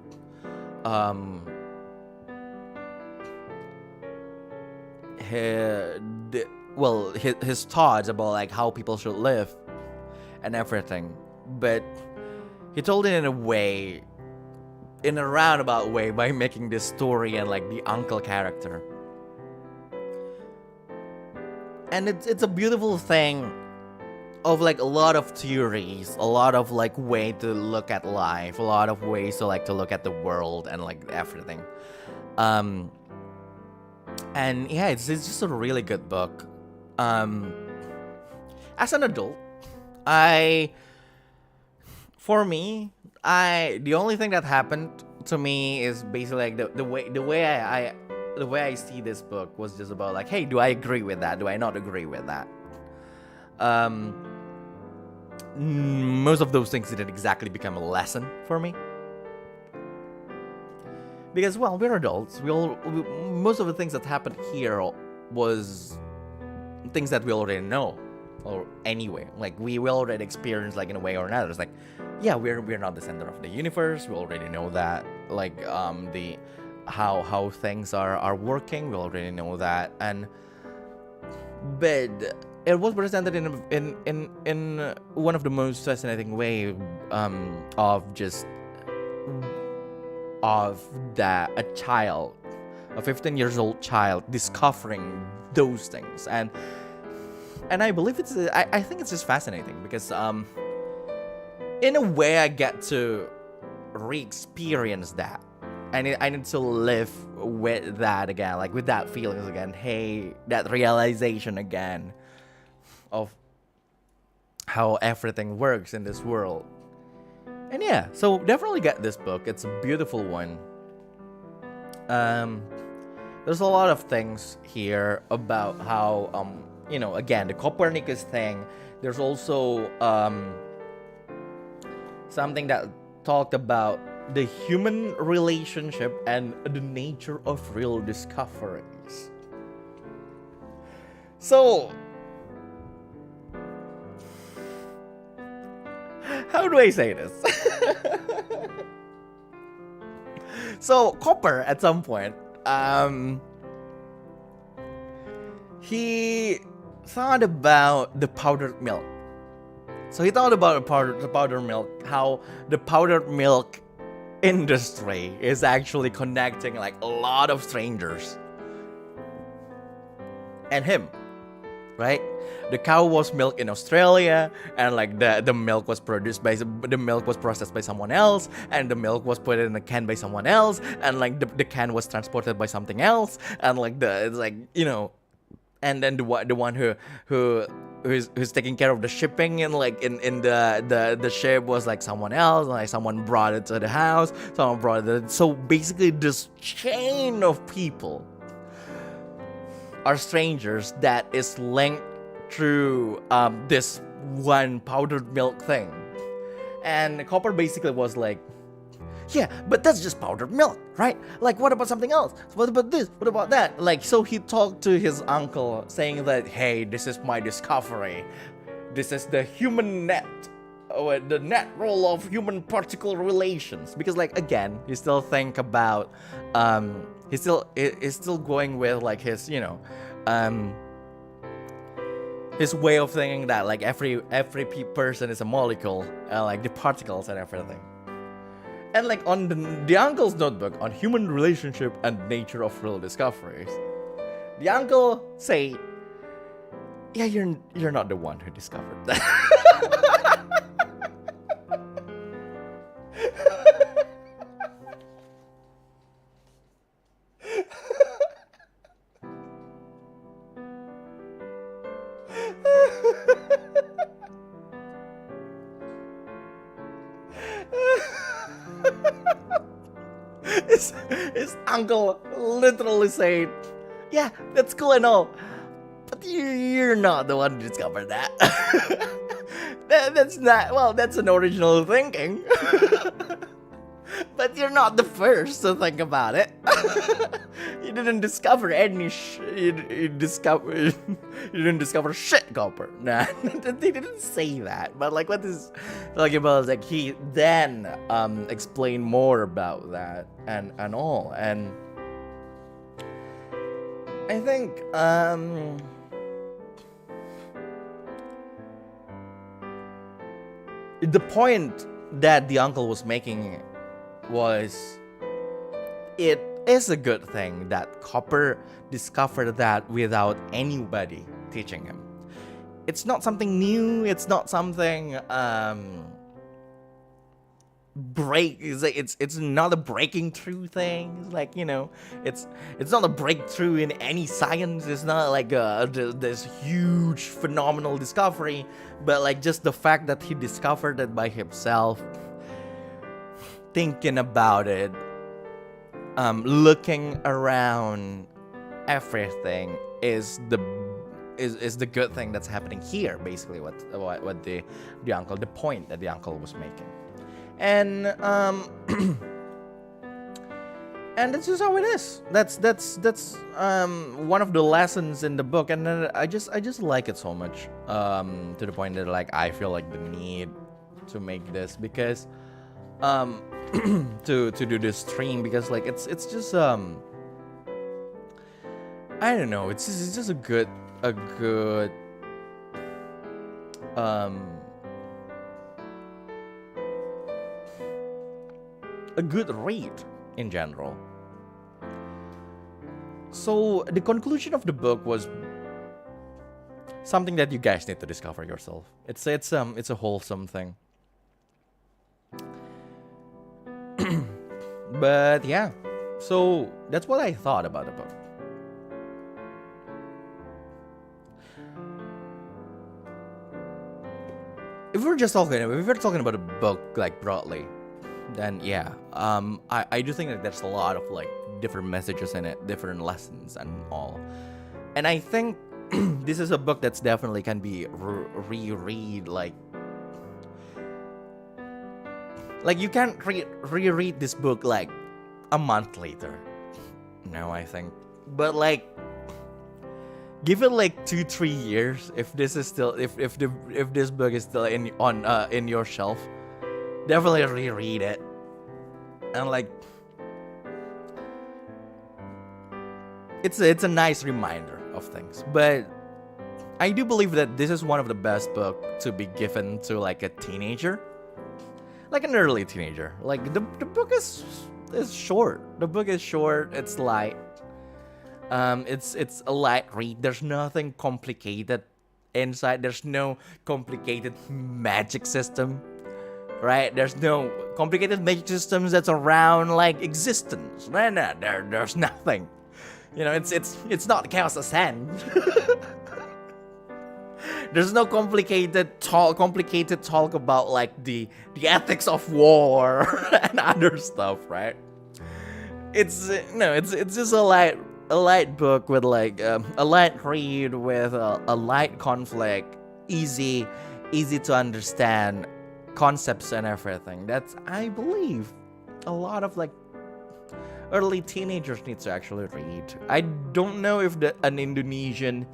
his thoughts about like how people should live and everything, but he told it in a roundabout way by making this story and like the uncle character. and it's a beautiful thing of like a lot of theories, a lot of like way to look at life, a lot of ways to like to look at the world and like everything. Um, and yeah, it's just a really good book. Um, as an adult, I for me, the only thing that happened to me is basically like the way I see this book was just about like, hey, do I agree with that? Do I not agree with that? Most of those things didn't exactly become a lesson for me. Because, well, we're adults. Most of the things that happened here was things that we already know. Or anyway, like we will already experience like in a way or another. It's like, yeah, we're not the center of the universe. We already know that. Like the how things are working. We already know that. But it was presented in one of the most fascinating way of that a child, a 15 years old child discovering those things. And I believe I think it's just fascinating because in a way I get to re-experience that. I need to live with that again, like with that feelings again. Hey, that realization again of how everything works in this world. And yeah, so definitely get this book. It's a beautiful one. There's a lot of things here about how again, the Copernicus thing. There's also something that talked about the human relationship and the nature of real discoveries. So, how do I say this? So, Copper, at some point, he thought about the powdered milk. So he thought about the powdered milk, how the powdered milk industry is actually connecting like a lot of strangers and him, right? The cow was milked in Australia, and like the milk was processed by someone else, and the milk was put in a can by someone else, and like the can was transported by something else, and like it's like and then the one who's taking care of the shipping and like in the ship was like someone else, like someone brought it to the house, someone brought it. So basically, this chain of people are strangers that is linked through this one powdered milk thing. And Copper basically was like, yeah, but that's just powdered milk, right? Like, what about something else? What about this? What about that? Like, so he talked to his uncle saying that, hey, this is my discovery. This is the human net, or the net role of human particle relations. Because, like, again, you still think about, he's still going with like his, his way of thinking that like every person is a molecule, like the particles and everything. And like on the uncle's notebook on human relationship and nature of real discoveries, the uncle say, yeah, you're not the one who discovered that. His uncle literally said, yeah, that's cool and all, but you're not the one who discovered that. That's not, well, that's an original thinking. But you're not the first to think about it. You didn't discover any you didn't discover shit, Copper. Nah, they didn't say that. But like what is talking about is like he then explained more about that and all. And I think the point that the uncle was making was, it is a good thing that Copper discovered that without anybody teaching him. It's not something new. It's not something it's not a breaking through thing. It's like, it's not a breakthrough in any science. It's not like this huge phenomenal discovery, but like just the fact that he discovered it by himself, thinking about it, looking around everything is the good thing that's happening here. Basically, what the uncle, the point that the uncle was making. And and that's just how it is. That's one of the lessons in the book, and I just like it so much, to the point that like I feel like the need to make this, because to do this stream, because like it's just I don't know, it's just a good read in general. So the conclusion of the book was something that you guys need to discover yourself. It's a wholesome thing. But yeah, so that's what I thought about the book. If we're talking about a book like broadly, then yeah, I do think that there's a lot of like different messages in it, different lessons and all. And I think this is a book that's definitely can be reread, like you can't reread this book like a month later. No, I think. But like, give it like 2-3 years if this is still if this book is still in your shelf. Definitely reread it. And like, it's a nice reminder of things. But I do believe that this is one of the best books to be given to like a teenager, like an early teenager. Like the book is short. The book is short. It's light. It's a light read. There's nothing complicated inside. There's no complicated magic system, right? There's no complicated magic systems that's around like existence. No, there's nothing. It's not Chaos Ascend. There's no complicated talk about like the ethics of war and other stuff, right? It's just a light book with like a light read with a light conflict, easy to understand concepts and everything. That's, I believe, a lot of like early teenagers need to actually read. I don't know if an Indonesian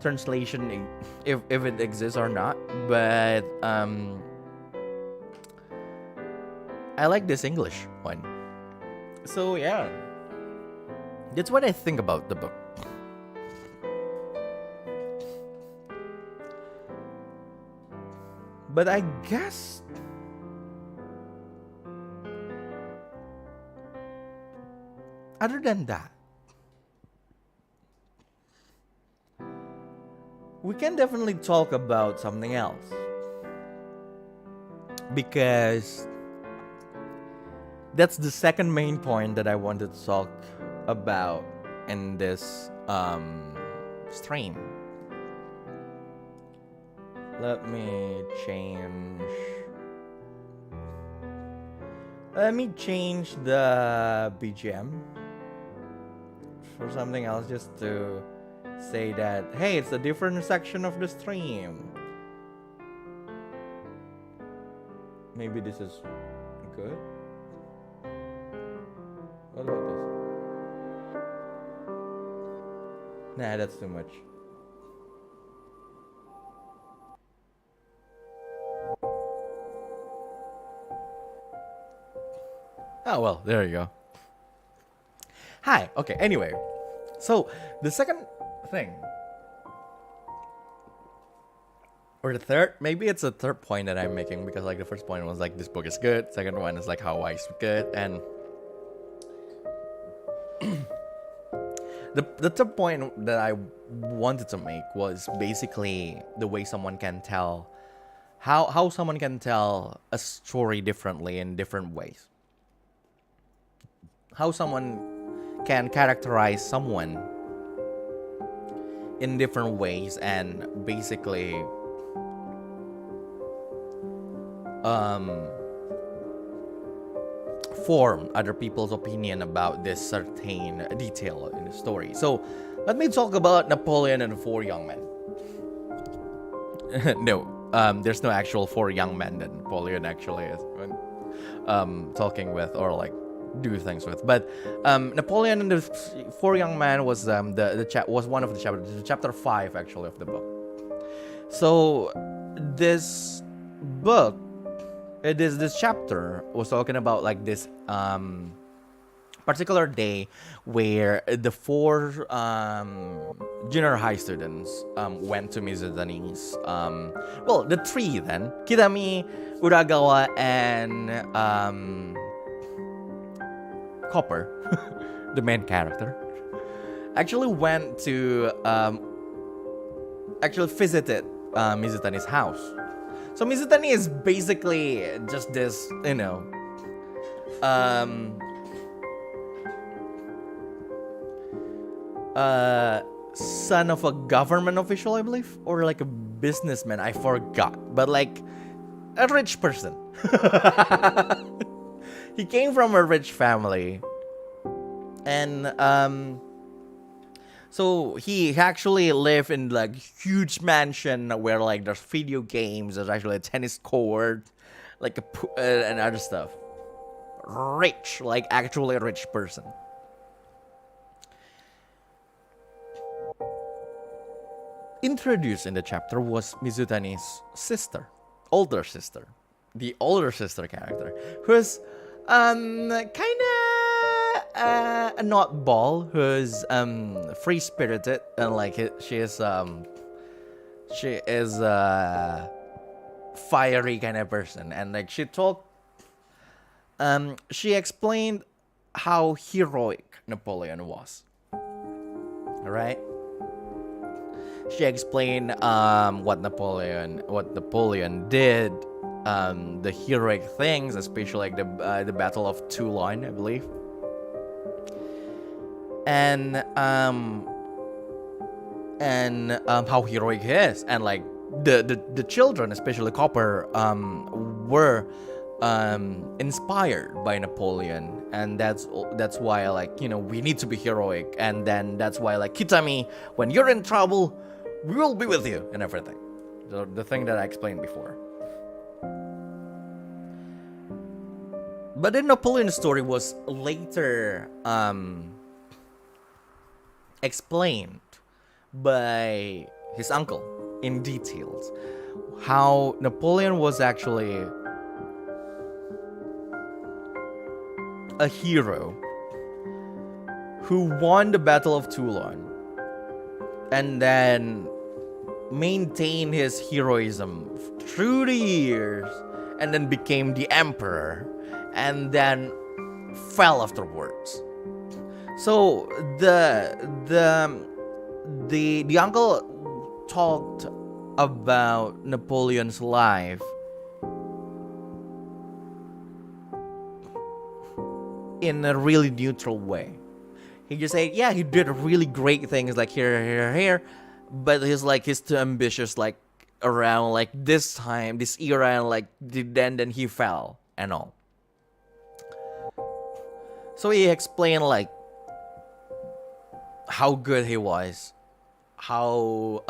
translation, if it exists or not, but I like this English one. So yeah, that's what I think about the book. But I guess other than that, we can definitely talk about something else, because that's the second main point that I wanted to talk about in this stream. Let me change the BGM for something else, just to say that, hey, it's a different section of the stream. Maybe this is good. What about this? Nah, that's too much. Oh, well, there you go. Hi. Okay, anyway. So, the second thing, or the third, maybe it's a third point that I'm making, because like the first point was like this book is good, second one is like how why it's good, and the point that I wanted to make was basically the way someone can tell how someone can tell a story differently in different ways. How someone can characterize someone in different ways and basically form other people's opinion about this certain detail in the story. So let me talk about Napoleon and the four young men. No, there's no actual four young men that Napoleon actually is talking with or like do things with. But Napoleon and the four young men was was one of the chapters, chapter 5 actually of the book. So this book, this chapter was talking about like this particular day where the four junior high students went to Mizutani's well, the three then, Kitami, Uragawa, and Copper, the main character, actually went to actually visited Mizutani's house. So Mizutani is basically just this, you know, son of a government official, I believe, or like a businessman, I forgot, but like a rich person. He came from a rich family, and so he actually lived in like huge mansion where like there's video games, there's actually a tennis court, like and other stuff. Rich, like actually a rich person. Introduced in the chapter was Mizutani's sister, older sister, the older sister character, who's kinda a nutball, who's free spirited, and like she is a fiery kind of person, and like she explained how heroic Napoleon was. Alright? She explained what Napoleon did, the heroic things, especially like the Battle of Toulon, I believe, and how heroic he is, and like the children, especially Copper, were inspired by Napoleon, and that's why, like, you know, we need to be heroic, and then that's why, like, Kitami, when you're in trouble, we will be with you and everything. The thing that I explained before. But then Napoleon's story was later explained by his uncle in details. How Napoleon was actually a hero who won the Battle of Toulon and then maintained his heroism through the years, and then became the emperor, and then fell afterwards. So the uncle talked about Napoleon's life in a really neutral way. He just said, yeah, he did really great things, like here, but he's too ambitious, like around like this era, and like then he fell and all. So he explained like how good he was, how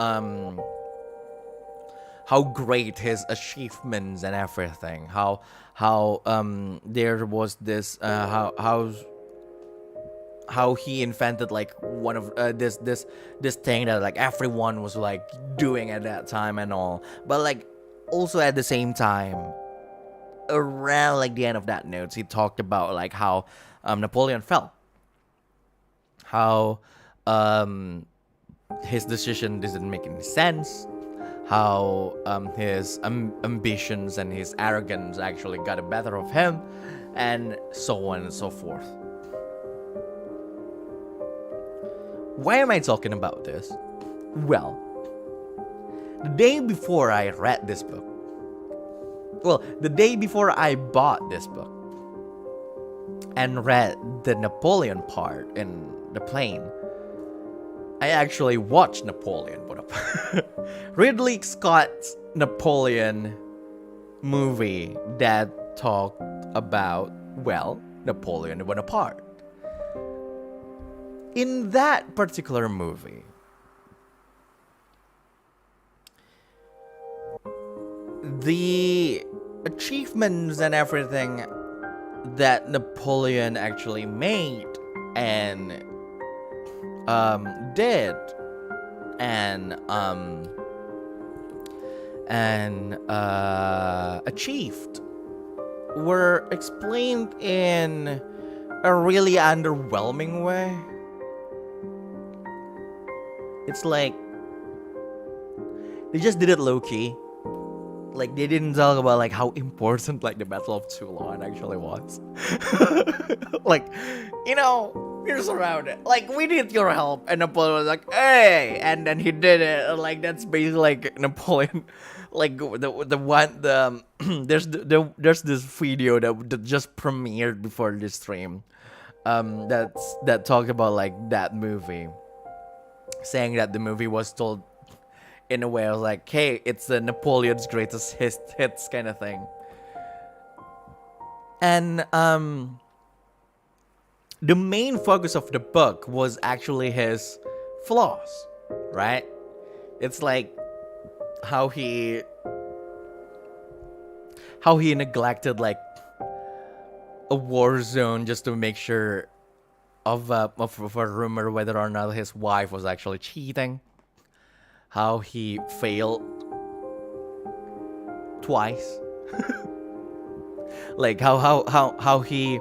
great his achievements and everything, how there was this how he invented like one of this thing that like everyone was like doing at that time and all. But like also at the same time, around like the end of that notes, he talked about like how Napoleon fell, how his decision didn't make any sense, how his ambitions and his arrogance actually got the better of him, and so on and so forth. Why am I talking about this? Well, the day before I read this book, the day before I bought this book and read the Napoleon part in the plane, I actually watched Napoleon Bonaparte. Ridley Scott's Napoleon movie that talked about, Napoleon Bonaparte. In that particular movie, the achievements and everything that Napoleon actually made and did and achieved were explained in a really underwhelming way. It's like they just did it low-key. Like, they didn't talk about like how important like the Battle of Toulon actually was. Like, you're surrounded. Like, we need your help. And Napoleon was like, hey! And then he did it. And, like, that's basically like Napoleon. Like, there's this video that just premiered before this stream. That talked about like that movie. Saying that the movie was told in a way, I was like, hey, it's the Napoleon's greatest hits kind of thing. And the main focus of the book was actually his flaws, right? It's like how he neglected like a war zone just to make sure of a rumor whether or not his wife was actually cheating. How he failed twice. Like how he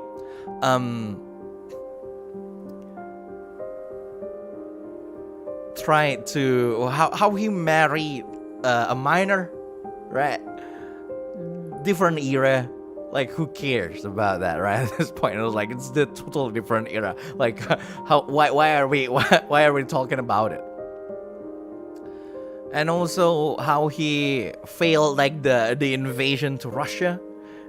tried to how he married a minor, right? Different era. Like, who cares about that, right? At this point, it was like, it's the total different era. Like, why are we talking about it? And also how he failed like the invasion to Russia,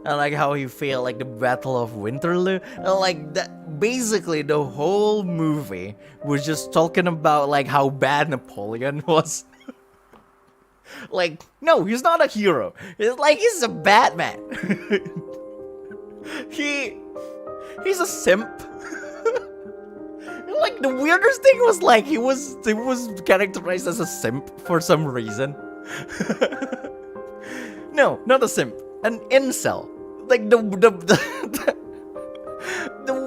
and like how he failed like the Battle of Winterloo, and like that. Basically, the whole movie was just talking about like how bad Napoleon was. Like, no, he's not a hero. It's like he's a bad man. He's a simp. Like, the weirdest thing was like he was characterized as a simp for some reason. No, not a simp, an incel. Like the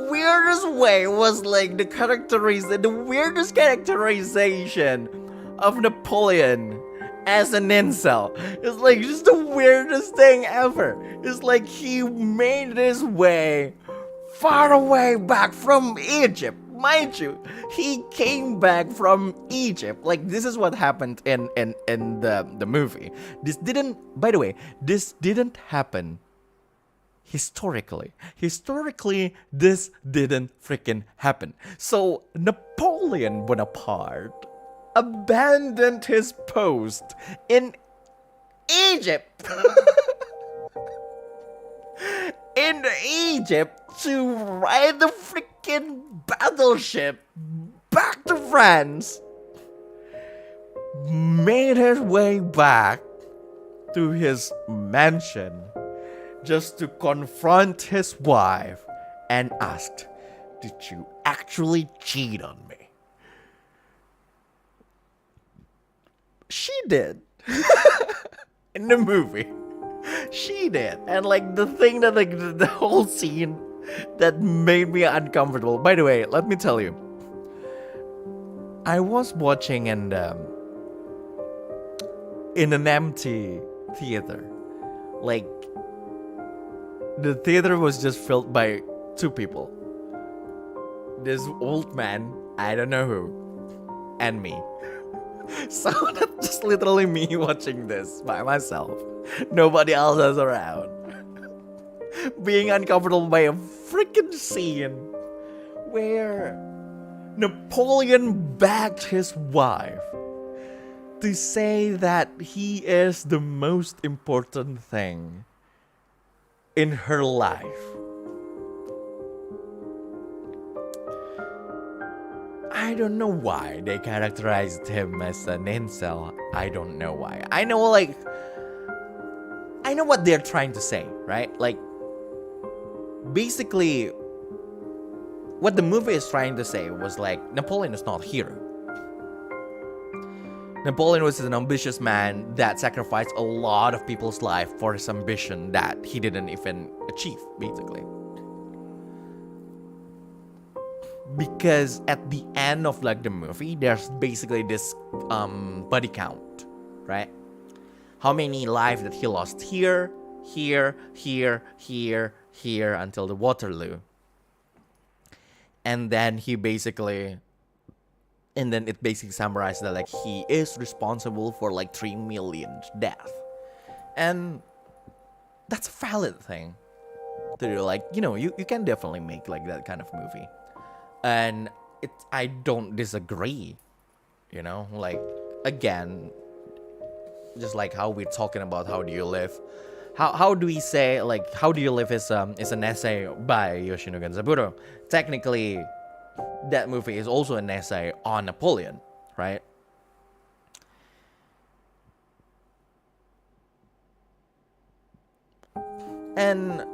weirdest way was like the weirdest characterization of Napoleon as an incel. It's like just the weirdest thing ever. It's like he made his way far away back from Egypt. Mind you, he came back from Egypt. Like, this is what happened in the movie. This didn't happen historically. Historically, this didn't freaking happen. So, Napoleon Bonaparte abandoned his post in Egypt. In Egypt to ride the freaking battleship back to France. Made his way back to his mansion just to confront his wife and asked, "Did you actually cheat on me?" She did. In the movie. She did. And like the thing that like the whole scene that made me uncomfortable. By the way, let me tell you. I was watching in an empty theater. Like, the theater was just filled by two people. This old man, I don't know who, and me. So that's just literally me watching this by myself. Nobody else is around. Being uncomfortable by a freaking scene where Napoleon begged his wife to say that he is the most important thing in her life. I don't know why they characterized him as an incel. I don't know why. I know what they're trying to say, right? Like, basically, what the movie is trying to say was like, Napoleon is not a hero. Napoleon was an ambitious man that sacrificed a lot of people's life for his ambition that he didn't even achieve, basically. Because at the end of like the movie, there's basically this body count, right? How many lives that he lost here, until the Waterloo. And then it basically summarized that like he is responsible for like 3 million deaths. And that's a valid thing to do. Like, you can definitely make like that kind of movie. And I don't disagree, like, again, just like how we're talking about how do you live. How do we say, like, how do you live is an essay by Yoshino Genzaburo. Technically, that movie is also an essay on Napoleon, right? And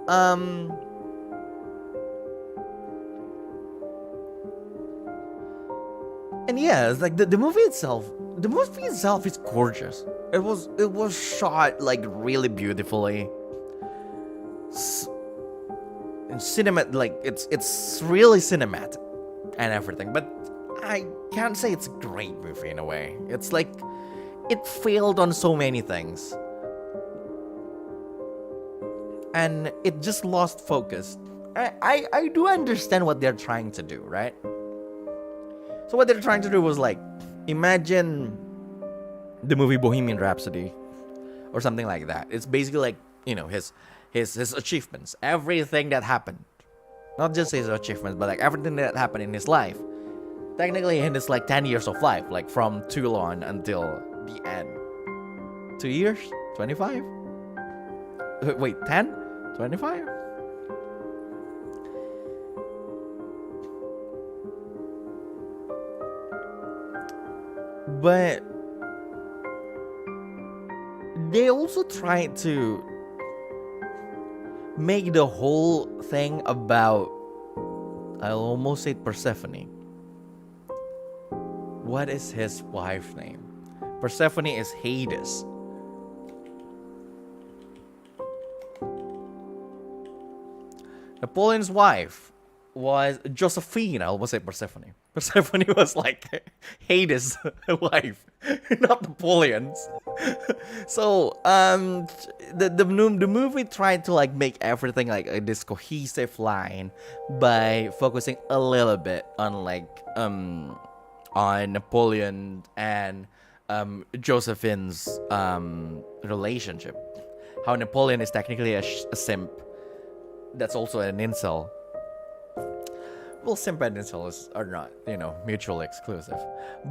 yeah, it's like the movie itself is gorgeous. It was shot like really beautifully. Like it's really cinematic and everything, but I can't say it's a great movie in a way. It's like it failed on so many things. And it just lost focus. I do understand what they're trying to do, right? So what they're trying to do was like, imagine the movie Bohemian Rhapsody or something like that. It's basically like, his achievements, everything that happened. Not just his achievements, but like everything that happened in his life. Technically in his like 10 years of life, like from Toulon until the end. 2 years? 25? Wait, 10? 25? But they also tried to make the whole thing about, I'll almost say Persephone. What is his wife's name? Persephone is Hades. Napoleon's wife was Josephine. I almost said Persephone. Persephone was like Hades' wife, not Napoleon's. So the movie tried to like make everything like this cohesive line by focusing a little bit on like on Napoleon and Josephine's relationship. How Napoleon is technically a simp. That's also an incel. Well, simp and incel are not, mutually exclusive.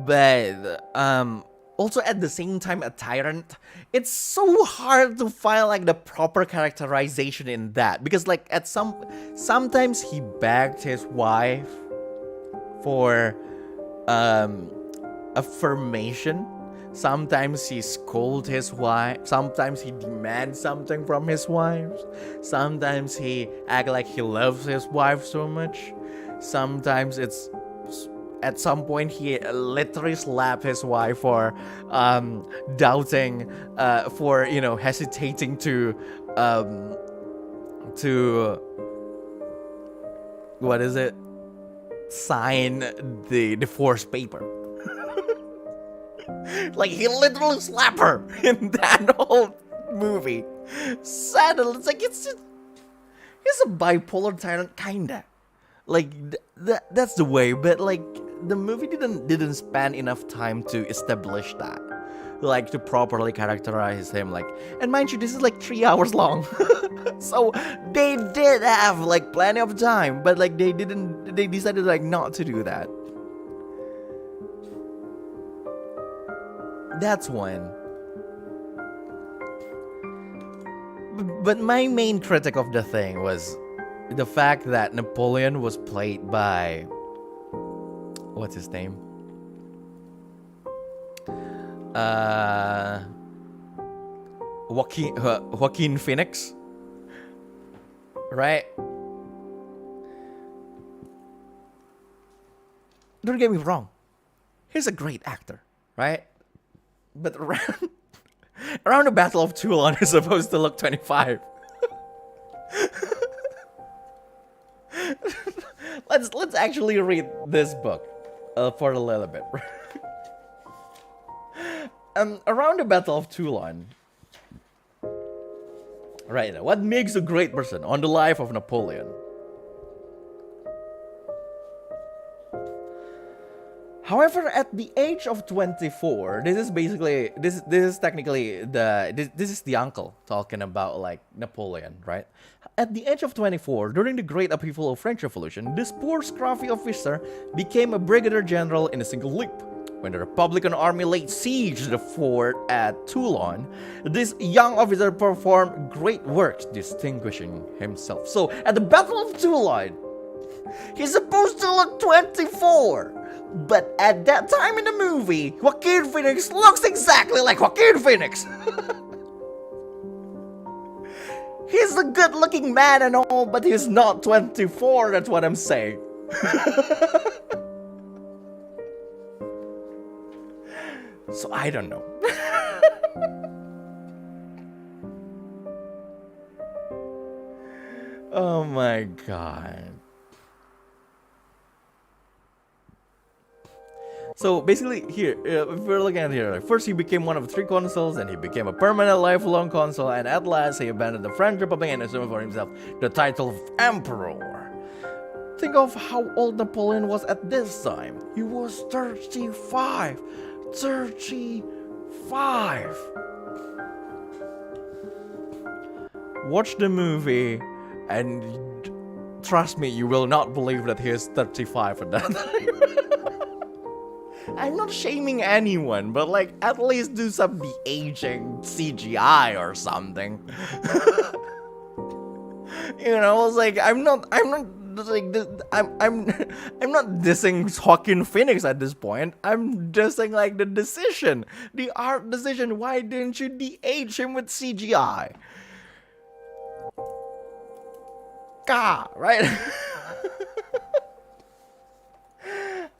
But also at the same time a tyrant. It's so hard to find like the proper characterization in that, because like sometimes he begged his wife for affirmation. Sometimes he scolds his wife. Sometimes he demands something from his wife. Sometimes he acts like he loves his wife so much. Sometimes it's at some point he literally slapped his wife for doubting, for hesitating to what is it? Sign the divorce paper. Like he literally slapped her in that whole movie. Sad. It's like he's a bipolar tyrant, kinda. Like that's the way, but like the movie didn't spend enough time to establish that, like to properly characterize him. Like, and mind you, this is like 3 hours long, so they did have like plenty of time, but like they decided like not to do that. That's one. But my main critic of the thing was the fact that Napoleon was played by, what's his name? Joaquin Phoenix, right? Don't get me wrong, he's a great actor, right? But around the Battle of Toulon, he's supposed to look 25. Let's actually read this book for a little bit. Around the Battle of Toulon, right? What makes a great person on the life of Napoleon? However, at the age of 24, this is technically this is the uncle talking about like Napoleon, right? At the age of 24, during the great upheaval of French Revolution, this poor scruffy officer became a brigadier general in a single leap. When the Republican army laid siege to the fort at Toulon, this young officer performed great works, distinguishing himself. So, at the Battle of Toulon, he's supposed to look 24. But at that time in the movie, Joaquin Phoenix looks exactly like Joaquin Phoenix. He's a good-looking man and all, but he's not 24, that's what I'm saying. So I don't know. Oh my god. So basically here, if we're looking at here, like, first he became one of 3 consuls, and he became a permanent lifelong consul, and at last he abandoned the French Republic and assumed for himself the title of Emperor. Think of how old Napoleon was at this time. He was 35. 35. Watch the movie, and trust me, you will not believe that he is 35 at that time. I'm not shaming anyone, but like at least do some de-aging CGI or something. You know, it's like I'm not like I'm not dissing Joaquin Phoenix at this point. I'm dissing like the decision, the art decision. Why didn't you de-age him with CGI? God, right?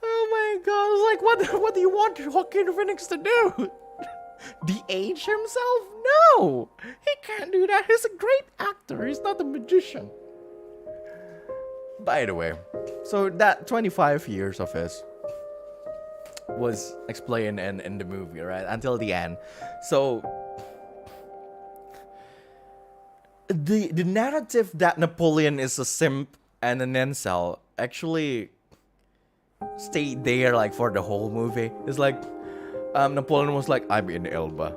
Oh my god, it's like what do you want Joaquin Phoenix to do? De-age himself? No! He can't do that. He's a great actor. He's not a magician. By the way, so that 25 years of his was explained in the movie, right? Until the end. So the narrative that Napoleon is a simp and an incel actually stayed there like for the whole movie. It's like Napoleon was like, I'm in Elba.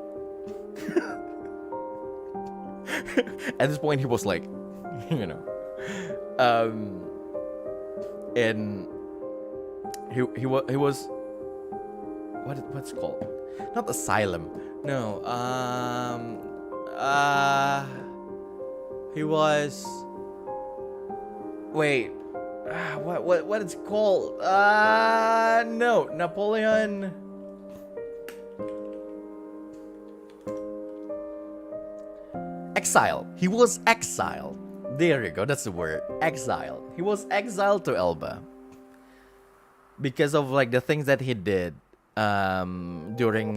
At this point he was like, you know, and he was what's it called? Not asylum. No. He was. Wait. What it's called? No, Napoleon. Exile. He was exiled. There you go. That's the word. Exiled. He was exiled to Elba because of like the things that he did during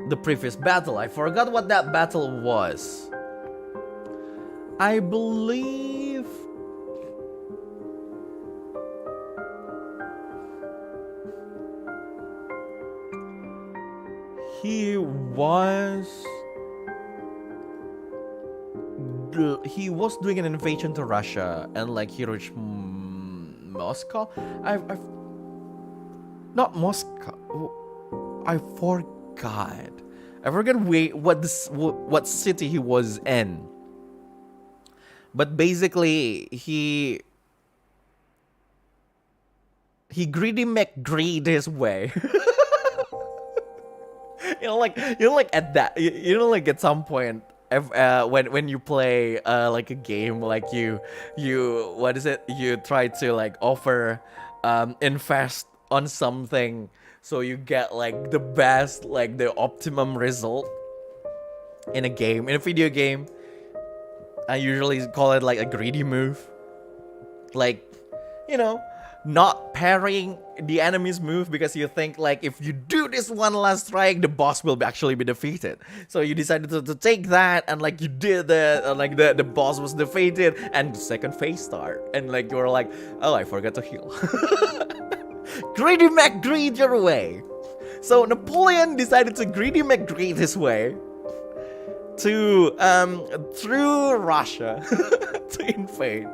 the previous battle. I forgot what that battle was. I believe he was doing an invasion to Russia, and like he reached Moscow. I've not Moscow. I forgot. I forget what city he was in. But basically, he greedy McGreed his way. Like at that, like at some point, if, when you play like a game, like you what is it? You try to like offer invest on something so you get like the best, like the optimum result in a game, in a video game. I usually call it like a greedy move, like, you know, not parrying the enemy's move because you think like if you do this one last strike, the boss will actually be defeated. So you decided to take that, and like you did that, and like the boss was defeated, and the second phase start, and like you were like, oh, I forgot to heal. Greedy McGreed your way. So Napoleon decided to greedy McGreed his way to through Russia to invade,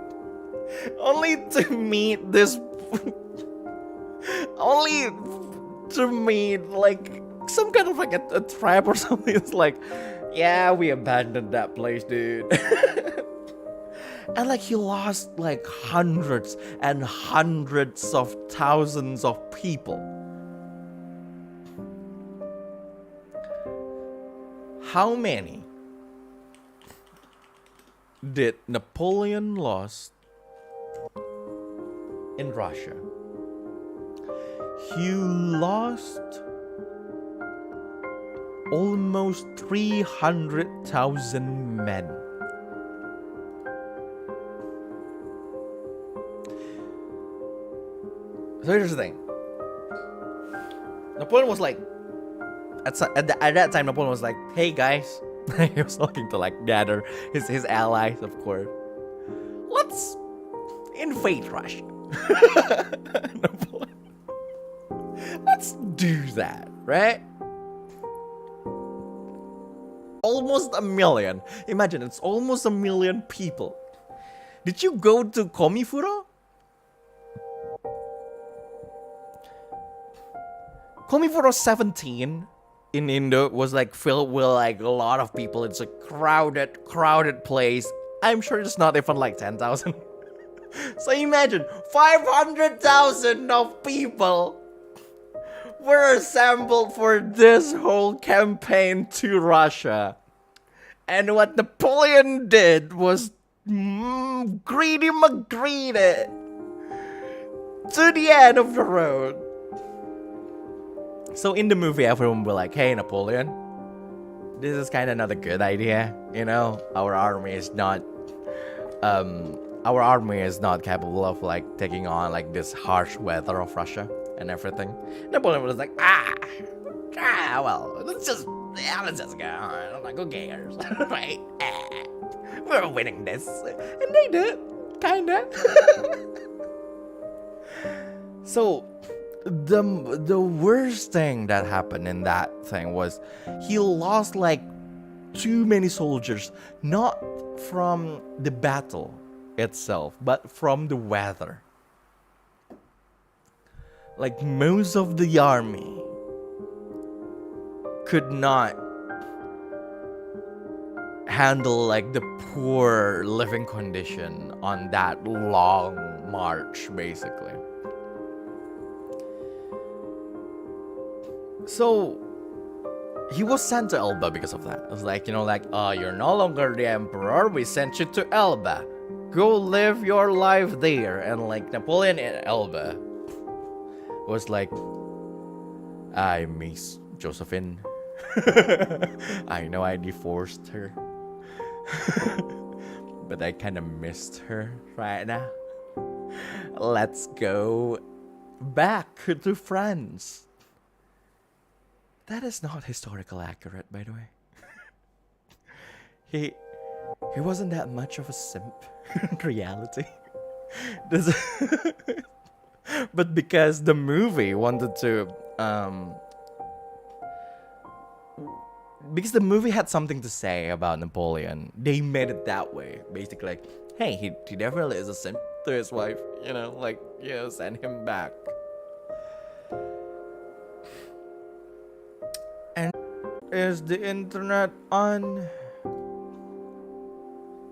only to meet this only to meet like some kind of like a trap or something. It's like, yeah, we abandoned that place, dude. And like he lost like hundreds and hundreds of thousands of people. How many did Napoleon lost in Russia? He lost almost 300,000 men. So here's the thing. Napoleon was like, at that time, Napoleon was like, hey guys. He was looking to like gather his allies, of course. Let's invade Russia. Napoleon. Let's do that, right? Almost a million. Imagine, it's almost a million people. Did you go to Komifuro? Komifuro 17 in Indo was like filled with like a lot of people. It's a crowded place. I'm sure it's not even like 10,000. So imagine 500,000 of people were assembled for this whole campaign to Russia. And what Napoleon did was greedy McGreed it to the end of the road. So in the movie, everyone will like, hey, Napoleon, this is kind of not a good idea. You know, our army is not capable of like taking on like this harsh weather of Russia and everything. Napoleon was like, well, let's just go. I'm like, who cares, right? We're winning this, and they did, kinda. So the worst thing that happened in that thing was he lost like too many soldiers, not from the battle itself, but from the weather. Like most of the army could not handle like the poor living condition on that long march, basically. So he was sent to Elba because of that. It was like, oh, you're no longer the emperor, we sent you to Elba. Go live your life there. And like Napoleon in Elba was like, I miss Josephine. I know I divorced her. But I kind of missed her right now. Let's go back to France. That is not historical accurate, by the way. He wasn't that much of a simp in reality. But because the movie wanted to because the movie had something to say about Napoleon, they made it that way. Basically like, hey, he definitely is a simp to his wife, send him back. And is the internet on?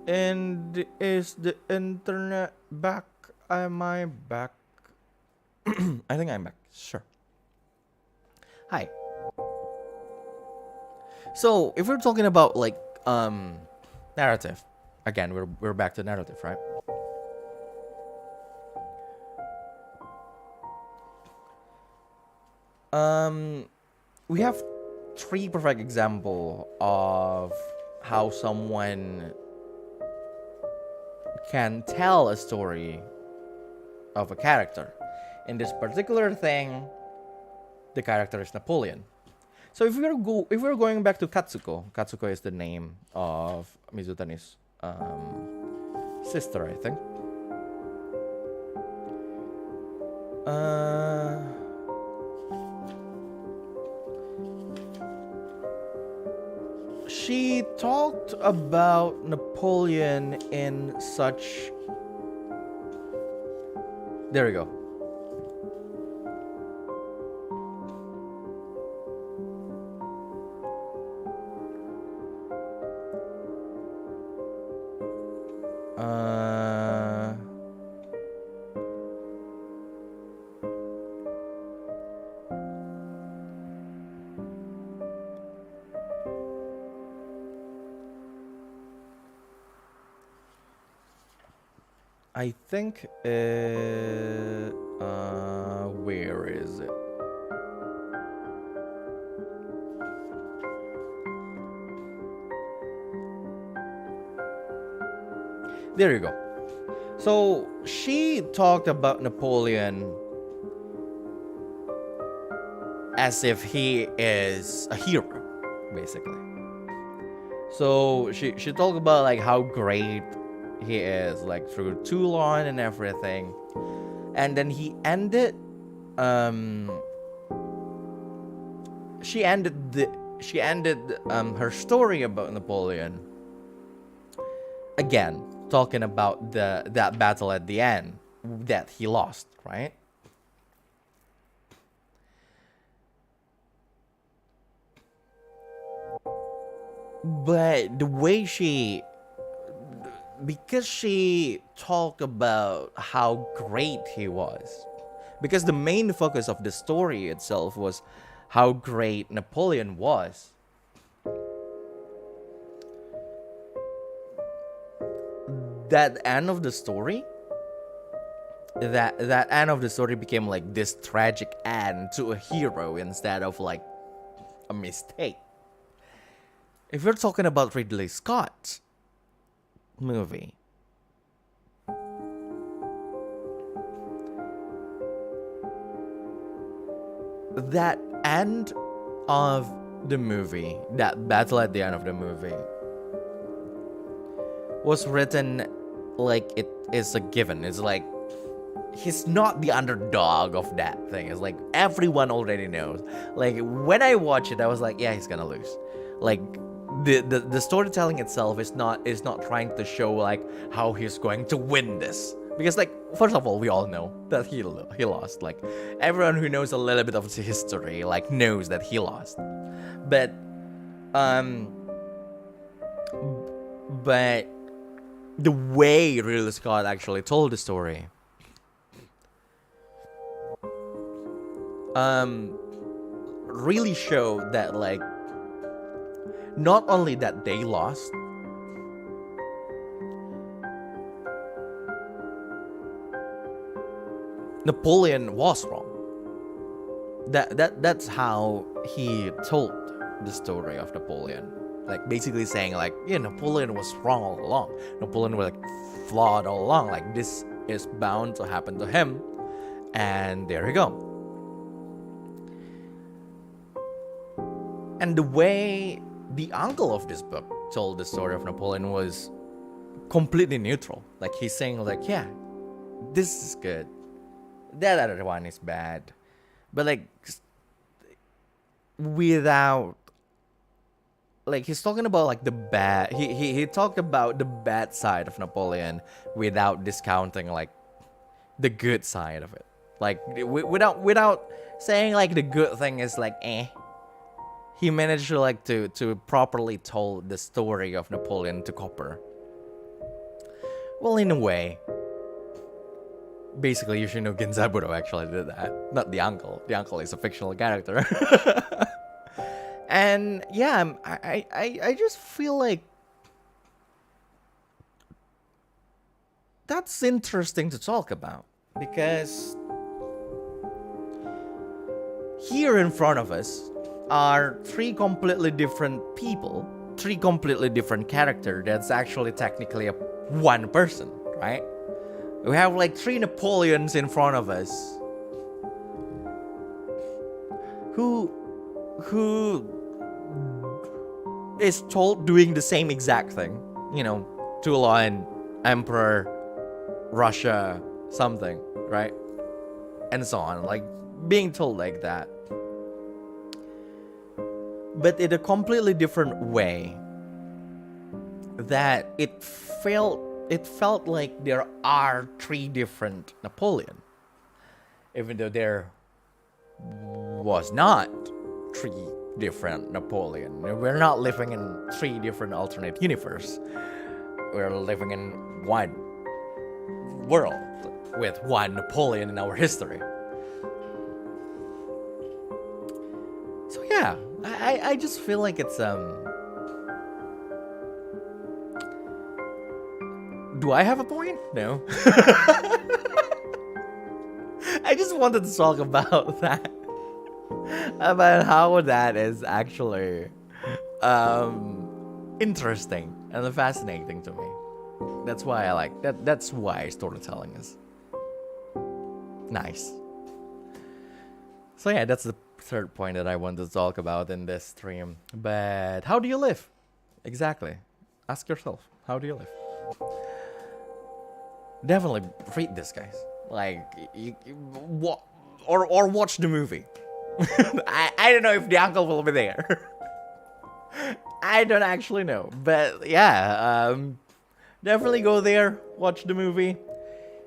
And is the internet back? Am I back? I think I'm back. Sure. Hi. So if we're talking about like narrative, again we're back to narrative, right? We have three perfect example of how someone can tell a story of a character. In this particular thing, the character is Napoleon. So if we're going back to Katsuko is the name of Mizutani's sister, I think. She talked about Napoleon in such. There we go. I think where is it? There you go. So she talked about Napoleon as if he is a hero, basically. So she talked about like how great he is, like through Toulon and everything, and then he ended. She ended her story about Napoleon again, talking about that battle at the end that he lost, right? But the way because she talked about how great he was, because the main focus of the story itself was how great Napoleon was. That end of the story became like this tragic end to a hero instead of like a mistake. If we're talking about Ridley Scott's movie, that end of the movie, that battle at the end of the movie, was written like it is a given. It's like he's not the underdog of that thing. It's like everyone already knows. Like when I watch it, I was like, yeah, he's gonna lose. Like the storytelling itself is not trying to show like how he's going to win this, because like first of all, we all know that he lost. Like everyone who knows a little bit of his history like knows that he lost. But the way Ridley Scott actually told the story really showed that like not only that they lost, Napoleon was wrong. That's how he told the story of Napoleon. Like basically saying like, yeah, Napoleon was wrong all along. Napoleon was like flawed all along. Like this is bound to happen to him. And there you go. And the way the uncle of this book told the story of Napoleon was completely neutral. Like he's saying like, yeah, this is good, that other one is bad, but like without like he's talking about like the bad. He talked about the bad side of Napoleon without discounting like the good side of it. Like without saying like the good thing is like eh. He managed to like to properly tell the story of Napoleon to Copper. Well, in a way. Basically, Yoshino Genzaburo actually did that. Not the uncle. The uncle is a fictional character. And yeah, I just feel like that's interesting to talk about. Because here in front of us are three completely different people, three completely different characters that's actually technically one person, right? We have like three Napoleons in front of us who is told doing the same exact thing. You know, Toulon, Emperor, Russia, something, right? And so on, like being told like that. But in a completely different way, that it felt like there are three different Napoleon, even though there was not three different Napoleon. We're not living in three different alternate universe. We're living in one world with one Napoleon in our history. So yeah, I just feel like it's do I have a point? No. I just wanted to talk about that. About how that is actually interesting and fascinating to me. That's why I like that. That's why storytelling is nice. So yeah, that's the third point that I wanted to talk about in this stream. But how do you live? Exactly. Ask yourself, how do you live? Definitely read this, guys. Like, or watch the movie. I don't know if the uncle will be there. I don't actually know, but yeah, definitely go there, watch the movie.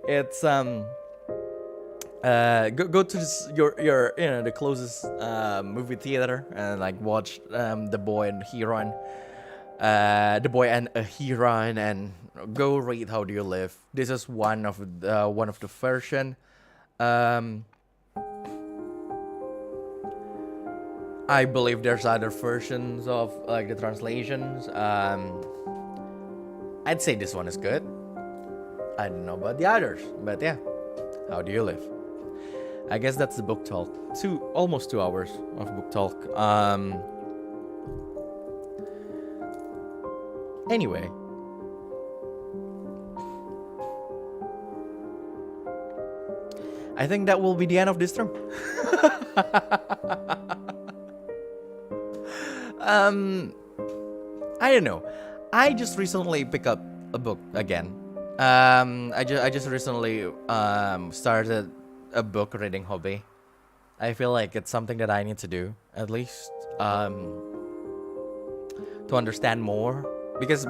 It's go to your the closest movie theater and like watch The Boy and Heron, The Boy and a Heron, and go read How Do You Live. This is one of the version. I believe there's other versions of like the translations. I'd say this one is good. I don't know about the others, but yeah. How do you live? I guess that's the book talk. Almost 2 hours of book talk. Anyway. I think that will be the end of this stream. I don't know. I just recently picked up a book again. I just recently started a book reading hobby. I feel like it's something that I need to do at least to understand more because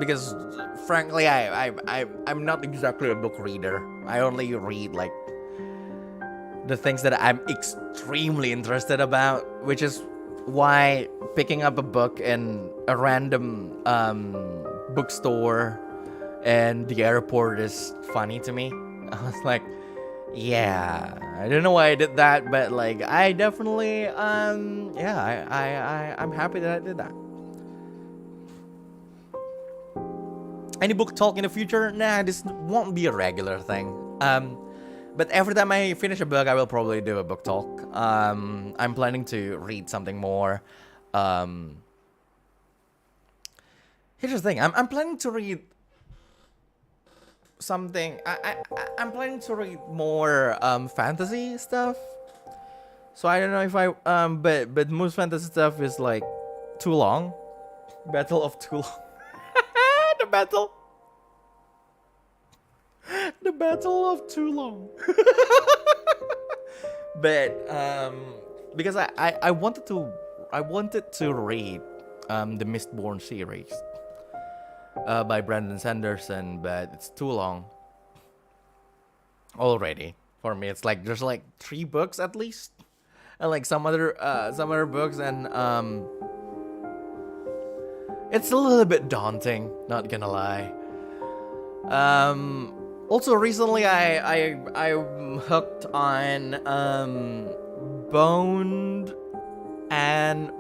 frankly I'm not exactly a book reader. I only read like the things that I'm extremely interested about, which is why picking up a book in a random bookstore and the airport is funny to me. I was like, yeah, I don't know why I did that, but like I definitely I'm happy that I did that. Any book talk in the future? Nah, this won't be a regular thing. But every time I finish a book, I will probably do a book talk. I'm planning to read something more. Here's the thing. I'm planning to read something. I'm planning to read more fantasy stuff. So I don't know if but most fantasy stuff is like too long. Battle of too long. The battle. The Battle of Too Long. But because I wanted to read the Mistborn series by Brandon Sanderson, but it's too long already for me. It's like there's like 3 books at least, and like some other books, and it's a little bit daunting, not gonna lie. Also recently I'm hooked on Bone and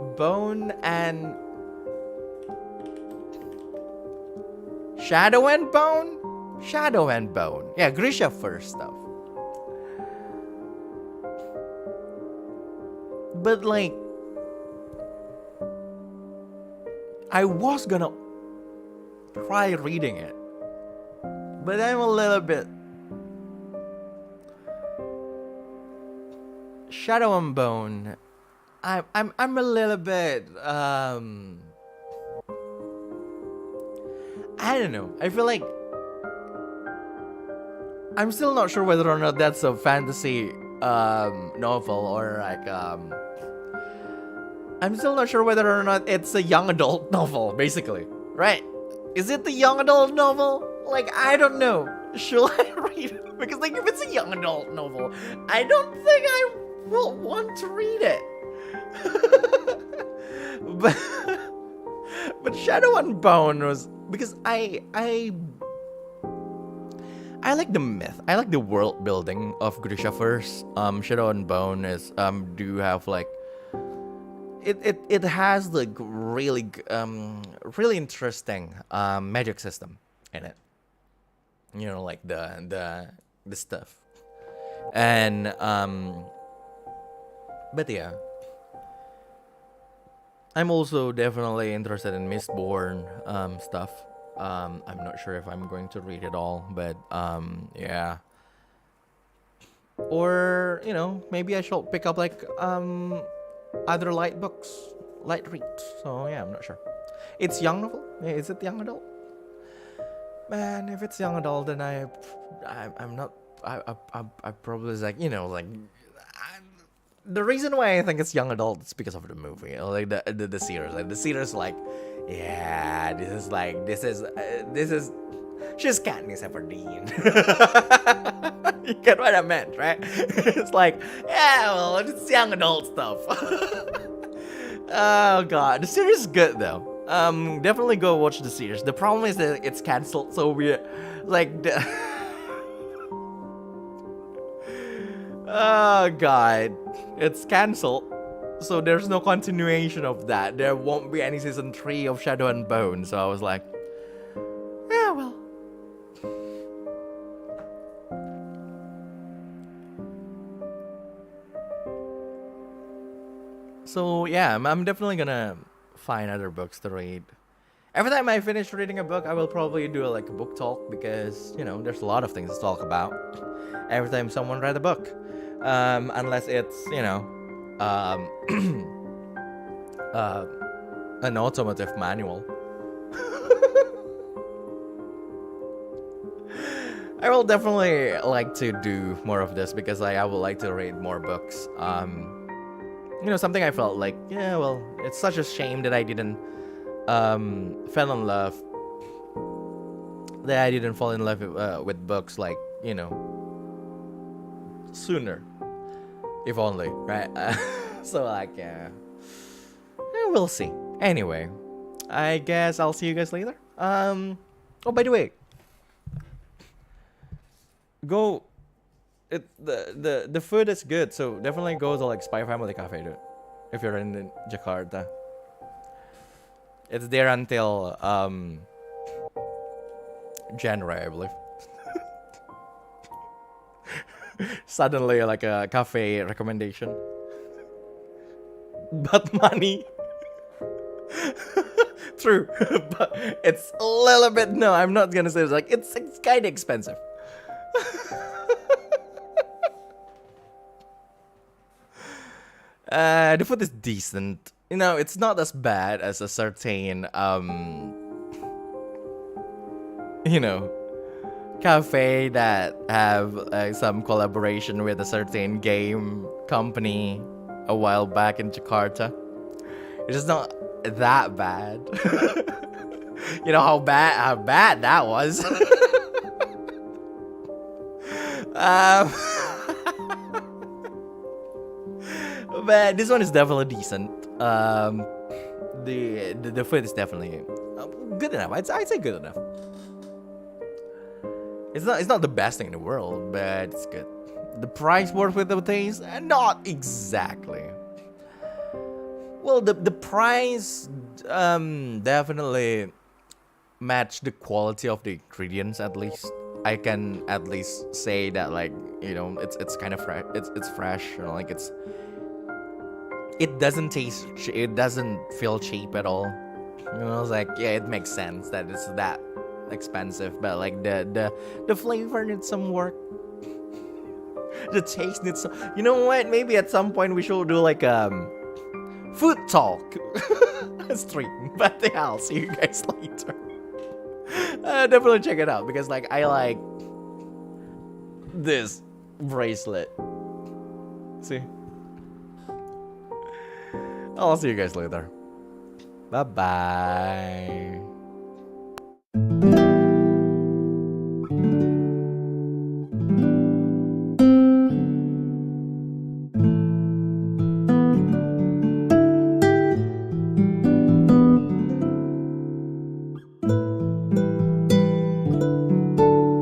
Shadow and Bone? Shadow and Bone. Yeah, Grisha first stuff. But like, I was gonna try reading it, but I'm a little bit Shadow and Bone. I'm a little bit I don't know. I feel like I'm still not sure whether or not that's a fantasy novel or like I'm still not sure whether or not it's a young adult novel, basically. Right? Is it the young adult novel? Like, I don't know. Should I read it? Because like if it's a young adult novel, I don't think I will want to read it. but Shadow and Bone was because I like the myth. I like the world building of Grisha first. Shadow and Bone is do have like it has like really interesting magic system in it. You know, like the stuff. And but yeah. I'm also definitely interested in Mistborn stuff. I'm not sure if I'm going to read it all, but yeah. Or, you know, maybe I shall pick up like other light books, light reads. So yeah, I'm not sure. It's young novel? Is it young adult? Man, if it's young adult, then I'm not. I probably is like, you know, like the reason why I think it's young adult is because of the movie, like the series. Like the series, like, yeah, this is she's Katniss Everdeen. You get what I meant, right? It's like, yeah, well, it's young adult stuff. Oh god, the series is good though. Definitely go watch the series. The problem is that it's cancelled, so we're like oh god, it's cancelled, so there's no continuation of that. There won't be any season 3 of Shadow and Bone. So I was like, yeah, well. So yeah, I'm definitely gonna find other books to read. Every time I finish reading a book, I will probably do like a book talk because, you know, there's a lot of things to talk about every time someone read a book. Unless it's, you know, an automotive manual. I will definitely like to do more of this because I would like to read more books. You know, something I felt like, yeah, well, it's such a shame that I didn't fell in love. That I didn't fall in love with books, like, you know, sooner. If only, right? So like, yeah, we'll see. Anyway, I guess I'll see you guys later. Oh, by the way, go. The food is good, so definitely go to like Spy Family Cafe, dude. If you're in Jakarta, it's there until January, I believe. Suddenly, like a cafe recommendation, but money. True, but it's a little bit. No, I'm not gonna say it's like it's kind of expensive. The food is decent. You know, it's not as bad as a certain you know, cafe that have some collaboration with a certain game company a while back in Jakarta. It's just not that bad. You know how bad that was. But this one is definitely decent. The food is definitely good enough. I'd say good enough. It's not the best thing in the world, but it's good. The price worth with the taste? Not exactly. Well, the price definitely match the quality of the ingredients at least. I can at least say that, like, you know, it's kind of fresh. It's fresh, you know, like it doesn't taste. It doesn't feel cheap at all. You know, I was like, yeah, it makes sense that it's that expensive, but like the flavor needs some work. The taste needs some. You know what? Maybe at some point we should do like food talk stream. But yeah, I'll see you guys later. Definitely check it out because like I like this bracelet. See? I'll see you guys later. Bye bye.